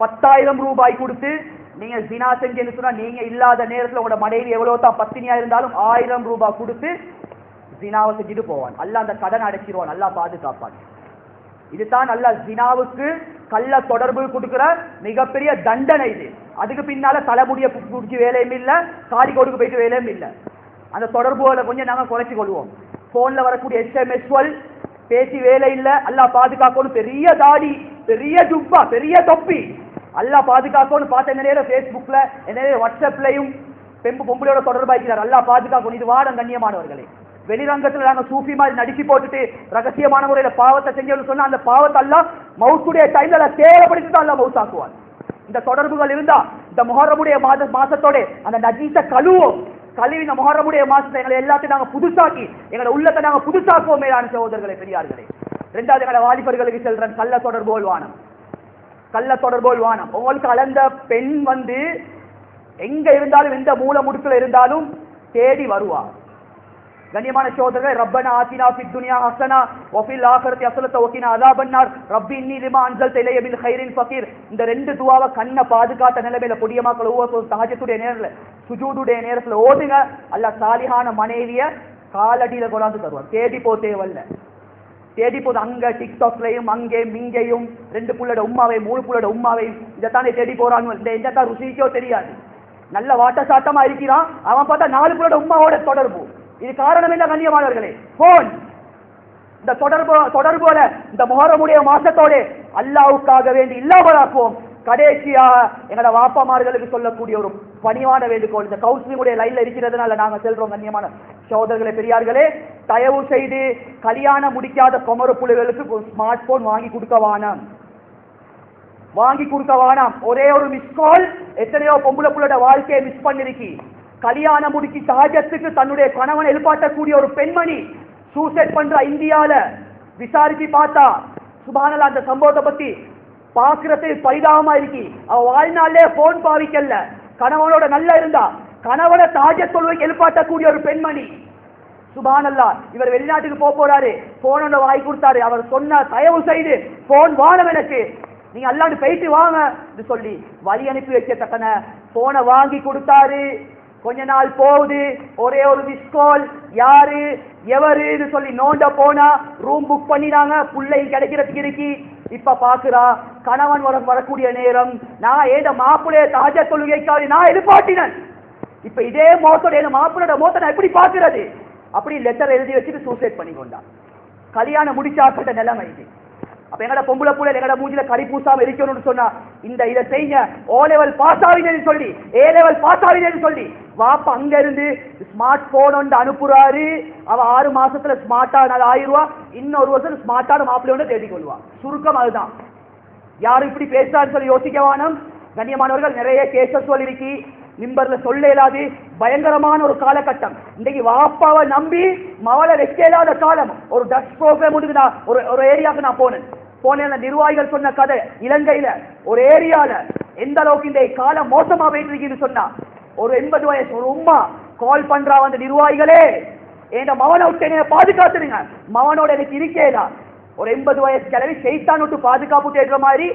10,000 ரூபாய் கொடுத்து நீங்க ஜினா செஞ்சேன்னு சொன்னா, நீங்க இல்லாத நேரத்தில் உங்களோட மனைவி எவ்வளவு தான் பத்தினியா இருந்தாலும் 1000 ரூபாய் கொடுத்து ஜினாவை செஞ்சுட்டு போவான். அல்லாஹ் அந்த கடன் அடைச்சிருவான், அல்லாஹ் பாதுகாப்பான். இதுதான் அல்லாஹ் ஜினாவுக்கு கள்ள தொடர்பு கொடுக்கிற மிகப்பெரிய தண்டனை இது. அதுக்கு பின்னால தலைமுடிய குடிச்சு வேலையும் இல்லை, காடி கொடுக்கு போயிட்டு வேலையும் இல்லை. அந்த தொடர்புகளை கொஞ்சம் நாங்க குறைச்சி கொள்வோம். போன்ல வரக்கூடிய SMS பேசி வேலை இல்லை, அல்லாஹ் பாதுகாக்கணும். பெரிய தாடி, பெரிய ஜுப்பா, பெரிய தொப்பி, அல்லாஹ் பாதுகாக்கணும். பார்த்த என்ன நேரம் பேஸ்புக்ல என்ன வாட்ஸ்அப்லையும் பொம்பளையோட தொடர்பாக்கிறார். அல்லாஹ் பாதுகாக்கணும். இது வாடம் கண்ணியமானவர்களே. வெளிரங்கத்தில் நாங்க சூஃபி மாதிரி நடிச்சு போட்டுட்டு ரகசியமான முறையில பாவத்தை செஞ்சோம்னு சொன்னா அந்த பாவத்தை அல்லாஹ் மௌத்துடைய டைம்ல தேவைப்படுத்தி தான் அல்லாஹ் மௌத்தாக்குவான். இந்த தொடர்புகள் இருந்தா இந்த முஹர்ரமுடைய மாசத்தோட அந்த நஜீஸ கழுவி இந்த முஹர்ரமுடைய மாசத்தை எங்களை எல்லாத்தையும் நாங்க புதுசாக்கி எங்களோட உள்ளத்தை நாங்க புதுசாக்குவோம். மேலான சகோதரர்களே பெரியார்களே, 2வது எங்களோட வாலிபர்களுக்கு செல்றேன், கள்ள தொடர்புகள் வானம். கள்ள தொடர்புகள் வானம். உங்களுக்கு அளந்த பெண் எங்க இருந்தாலும் எந்த மூல முடுக்குல இருந்தாலும் தேடி வருவா. கண்ணியமான சகோதரர்களே, ரப்பனா ஆத்தினா ஃபித் துன்யா ஹஸனா வ ஃபில் ஆখিরাতি ஹஸனத்தன் வ கினா அஸாபன்னார் ரப்பி இன்னி லிமா அன்ஸல்த இலைய மின் கைரின் ஃபகீர். இந்த 2 துஆவை கண்ண பாதுகாத்த நிலைமையில பொடியமாக்கள் ஒவ்வொரு தஹஜ்ஜுடைய நேரத்துல சுஜூதுடைய நேரத்துல ஓதுங்க. அல்லாஹ் சாலிஹான மனைவிய காலடியில கொண்டாந்து தருவார். தேடி போ தேவல்ல, தேடி போது அங்க டிக்டாக்லையும் அங்கே மிங்கையும் 2 புள்ளட உம்மாவை 3 புள்ளட உம்மாவை இதைத்தானே தேடி போறாங்க. இந்த எந்தத்தான் ருசிக்கோ தெரியாது. நல்ல வாட்ட சாட்டமா இருக்கிறான், அவன் பார்த்தா 4 புள்ளட உம்மாவோட தொடர்பு. இது காரணம் என்ன கண்ணியமானவர்களே? போன். இந்த தொடர்புல இந்த முஹர்ரமுடைய மாசத்தோட அல்லாஹ்வுக்காக வேண்டி இல்லாமலாக்குவோம். கடைசியாக எங்களோட வாப்பமார்களுக்கு சொல்லக்கூடிய ஒரு பணிவான வேண்டுகோள், இந்த கவுன்சிலிங்குடைய லைன்ல இருக்கிறதுனால நாங்க செல்றோம். கண்ணியமான சகோதரர்களே பெரியார்களே, தயவு செய்து கல்யாணம் முடிக்காத குமர புள்ளைகளுக்கு ஸ்மார்ட் போன் வாங்கி கொடுக்க வேணாம். ஒரே ஒரு மிஸ் கால் எத்தனையோ பொம்பளை புள்ளோட வாழ்க்கையை மிஸ் பண்ணிருக்கி. கல்யாணம் முடிச்சு சகஜத்துக்கு தன்னுடைய கணவனை எழுப்பாட்டக்கூடிய ஒரு பெண்மணி சூசைட் பண்ற இந்தியால விசாரிச்சு பார்த்தா சுப்ஹானல்லாஹ், அந்த சம்பவத்தை பத்தி பாக்குறது பரிதாபமா இருக்கி. அவ வாழ்நாளே போன் பாவிக்கல, கணவனோட நல்லா இருந்தா கணவனை தாஜ தொழுவைக்கு எழுப்பாட்டக்கூடிய ஒரு பெண்மணி. சுப்ஹானல்லாஹ், இவர் வெளிநாட்டுக்கு போறாரு, போனோட வாங்கி கொடுத்தாரு. அவர் சொன்ன தயவு செய்து போன் வானம் எனக்கு, நீங்க அல்லாண்டு போயிட்டு வாங்க சொல்லி வழி அனுப்பி வைக்கத்தக்கன போனை வாங்கி கொடுத்தாரு. கொஞ்ச நாள் போகுது, ஒரே ஒரு மிஸ் கால், யாரு எவரு சொல்லி நோண்ட போனா ரூம் புக் பண்ணினாங்க, பிள்ளை கிடைக்கிறதுக்கு இருக்கி. இப்ப பாக்குறா கணவன் வரக்கூடிய நேரம், நான் ஏத மாப்பிள்ளைய தாஜ தொழுகைக்காக நான் எதிர்பார்த்தினேன். இப்ப இதே மோத்தோட மாப்பிள்ளோட மோத்த நான் எப்படி பாக்குறது? அப்படி லெட்டர் எழுதி வச்சுட்டு சூசைட் பண்ணி கொண்டான். கல்யாணம் முடிச்சாக்கிட்ட நிலைமை இது. அப்ப எங்கட பொம்பளை புள்ள எங்கட மூஞ்சில கறி பூசாம இருக்கணும்னு சொன்னா இதை செய்ய ஓ லெவல் பாஸ் ஆகினேன்னு சொல்லி ஏ லெவல் பாஸ் ஆகினேன்னு சொல்லி வாப்பா அங்க இருந்து ஸ்மார்ட் போன் ஒன்று அனுப்புறாரு. அவ 6 மாசத்துல ஸ்மார்ட்டா 1000 ரூபா, இன்னொரு வருஷம் ஸ்மார்ட்டான மாப்பிள்ளையோட தேடி கொள்வா. சுருக்கம் அதுதான். யாரும் இப்படி பேசுறான்னு சொல்லி யோசிக்க வேணும். கண்ணியமானவர்கள், நிறைய கேசஸ் சொல்லிருக்கி நிம்பர்ல சொல்ல இயலாது. பயங்கரமான ஒரு காலகட்டம். இன்னைக்கு வாப்பாவை நம்பி மவளை வைக்க இயலாத காலம். ஒரு டச் ப்ரோக்ராம் ஒரு ஏரியாவுக்கு நான் போனேன். நிர்வாகிகள் சொன்ன கதை, இலங்கையில ஒரு ஏரியால எந்த அளவுக்கு இந்த காலம் மோசமா போயிட்டு இருக்குன்னு சொன்னா, ஒரு 80 வயசு ஒரு உம்மா கால் பண்றா, வந்து நிர்வாகிகளே என் மவனை விட்டு என்ன பாதுகாத்துருங்க, மவனோட எனக்கு இருக்கேதா. ஒரு 80 வயசு கிளவி செய்தான் விட்டு பாதுகாப்பு தேடுற மாதிரி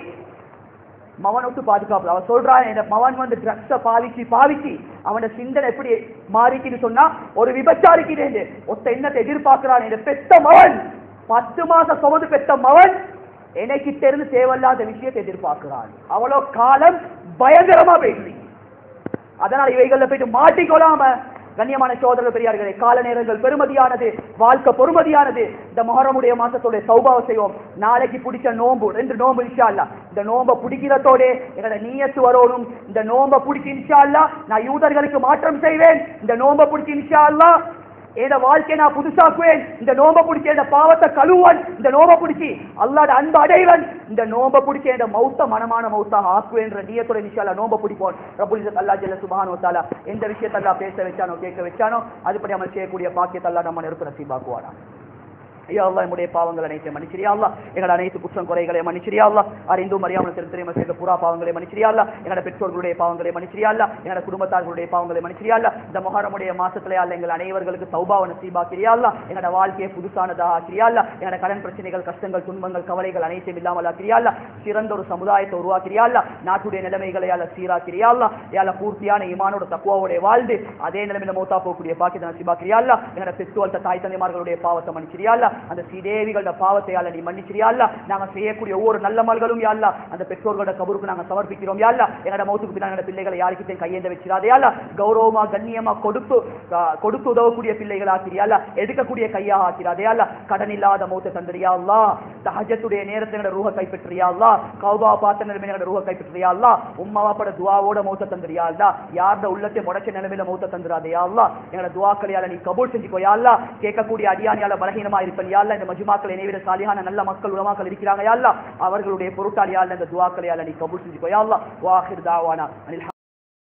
மவன் விட்டு பாதுகாப்பு. அவன் சொல்றான், என் மவன் வந்து ட்ரக்ஸ பாவிச்சு அவனோட சிந்தனை எப்படி மாறிக்குன்னு சொன்னா, ஒரு விபச்சாரிக்கு ஒத்த என்னத்தை எதிர்பார்க்கிறான். என் பெத்த மவன் 10 மாசம் சுமந்து பெத்த மவன் எனக்கிட்ட இருந்து தேவையில்லாத விஷயத்தை எதிர்பார்க்கிறான். அவ்வளோ காலம் பயங்கரமா பேசி. அதனால இவைகள்ல போயிட்டு மாட்டிக்கொள்ளாம கண்ணியமான சோதரர்கள் பெரியார்களே, கால நேரங்கள் பெருமதியானது, வாழ்க்கை பொறுமதியானது. இந்த முஹர்ரமுடைய மாசத்தோட தௌபாவை செய்வோம். நாளைக்கு பிடிச்ச நோம்பு 2 நோம்பு இன்ஷா அல்லாஹ். இந்த நோம்ப பிடிக்கிறதோட என்னோட நியத்து வரணும். இந்த நோம்ப பிடிச்சி இன்ஷா அல்லாஹ் நான் யூதர்களுக்கு மாற்றம் செய்வேன். இந்த நோம்ப பிடிச்சி இன்ஷா அல்லாஹ் என் வாழ்க்கையை நான் புதுசாக்குவேன். இந்த நோம்ப பிடிச்சி என் பாவத்தை கழுவன். இந்த நோம்ப பிடிச்சி அல்லாஹ்ட அன்பு அடைவன். இந்த நோம்ப பிடிச்சி என் மௌத்த மனமான மௌத்தாக ஆக்குவேன் என்ற நியத்தோட இன்ஷா அல்லாஹ் நோம்ப பிடிப்போம். ரப்புல் இஸ்ஸத் அல்லாஹ் ஜல்ல சுப்ஹானஹு வ தஆலா எந்த விஷயத்தை அல்லாஹ் பேச வச்சானோ கேட்க வச்சானோ அதுபடி அமல் செய்யக்கூடிய பாக்கியத்தை அல்லாஹ் நம்ம நெருப்பு நசீபாக்குவானா. யா அல்லாஹ், நம்முடைய பாவங்கள் அனைத்தையும் மன்னிச்சிரியா அல்லாஹ். எங்களோட அனைத்து குற்றம் குறைகளை மன்னிச்சிரியா அல்லாஹ். அறிந்தும் அறியாமல் தெரியாமல் செய்த புறா பாவங்களை மன்னிச்சிரியா அல்லாஹ். எங்களோட பெற்றோர்களுடைய பாவங்களை மன்னிச்சிரியா அல்லாஹ். எங்களோட குடும்பத்தார்களுடைய பாவங்களை மன்னிச்சிரியா அல்லாஹ். இந்த முஹர்ரமுடைய மாசத்திலே அல்லாஹ் எங்கள் அனைவர்களுக்கு தௌபாவை நசீபாக்கிறியா அல்லாஹ். எங்களோட வாழ்க்கையை புதுசானதாக ஆக்கிறியா அல்லாஹ். எங்களோட கடன் பிரச்சனைகள், கஷ்டங்கள், துன்பங்கள், கவலைகள் அனைத்தையும் இல்லாமல் ஆக்கிறியா அல்லாஹ். சிறந்த ஒரு சமுதாயத்தை உருவாக்கிறியா அல்லாஹ். நாட்டுடைய நிலைமைகளை அல்லாஹ் சீராக்கிறியா அல்லாஹ். யால பூர்த்தியான ஈமானோட தக்வாவோட வாழ்ந்து அதே நிலைமையில மௌத்தா போகக்கூடிய பாக்கியத்தை நசீபாக்கிறியா அல்லாஹ். எங்களோட பெற்றோர் தாய் தந்தைமார்களுடைய பாவத்தை மன்னிச்சிரியா அல்லாஹ். அந்த சீதேவிகளோட பாவத்தை நீ மன்னிச்சிரியா அல்லாஹ். நாங்க செய்யக்கூடிய ஒவ்வொரு நல்ல மல்களும் யா அல்லாஹ் அந்த பெற்றோர்களோட கபருக்கு நாங்க சமர்ப்பிக்கிறோம் யா அல்லாஹ். எங்களோட மௌத்துக்கு பின்னாடி பிள்ளைகளை யாருக்கிட்டையும் கையேந்த வச்சிடாதே யா அல்லாஹ். கௌரவமா கண்ணியமா கொடுத்து உதவக்கூடிய பிள்ளைகள் ஆக்கிறியா அல்லாஹ். எடுக்கக்கூடிய கையா ஆக்கிறாதே யா அல்லாஹ். கடன் இல்லாத மௌத்தை தந்திரியா அல்லாஹ். தஹஜ்ஜுடைய நேரத்தை ரூஹ கைப்பற்றியா அல்லாஹ். கௌபா பார்த்த நிலைமையில ரூஹ கைப்பற்றியா அல்லாஹ். உம்மா வாப்பட துஆவோட மௌத்தை தந்திரியா அல்லாஹ். யாரோட உள்ளத்தை முடச்ச நிலைமையில மௌத்தை தந்திராதே யா அல்லாஹ். எங்களோட துஆக்களையால நீ கபூல் செஞ்சுக்கோ யா அல்லாஹ். கேட்கக்கூடிய அடியானியால பலகீனமா இருப்பன் யா அல்லாஹ். இந்த மஜ்மாக்கள் என்னைவிட சாலிஹான நல்ல மக்கள் உலமாக்கள் இருக்கிறாங்க யா அல்லாஹ். அவர்களுடைய பொருட்டால் யா அல்லாஹ் இந்த துஆக்களையால நீ கபூல் செஞ்சுக்கோ யா அல்லாஹ். வா ஆகிர் தாவானா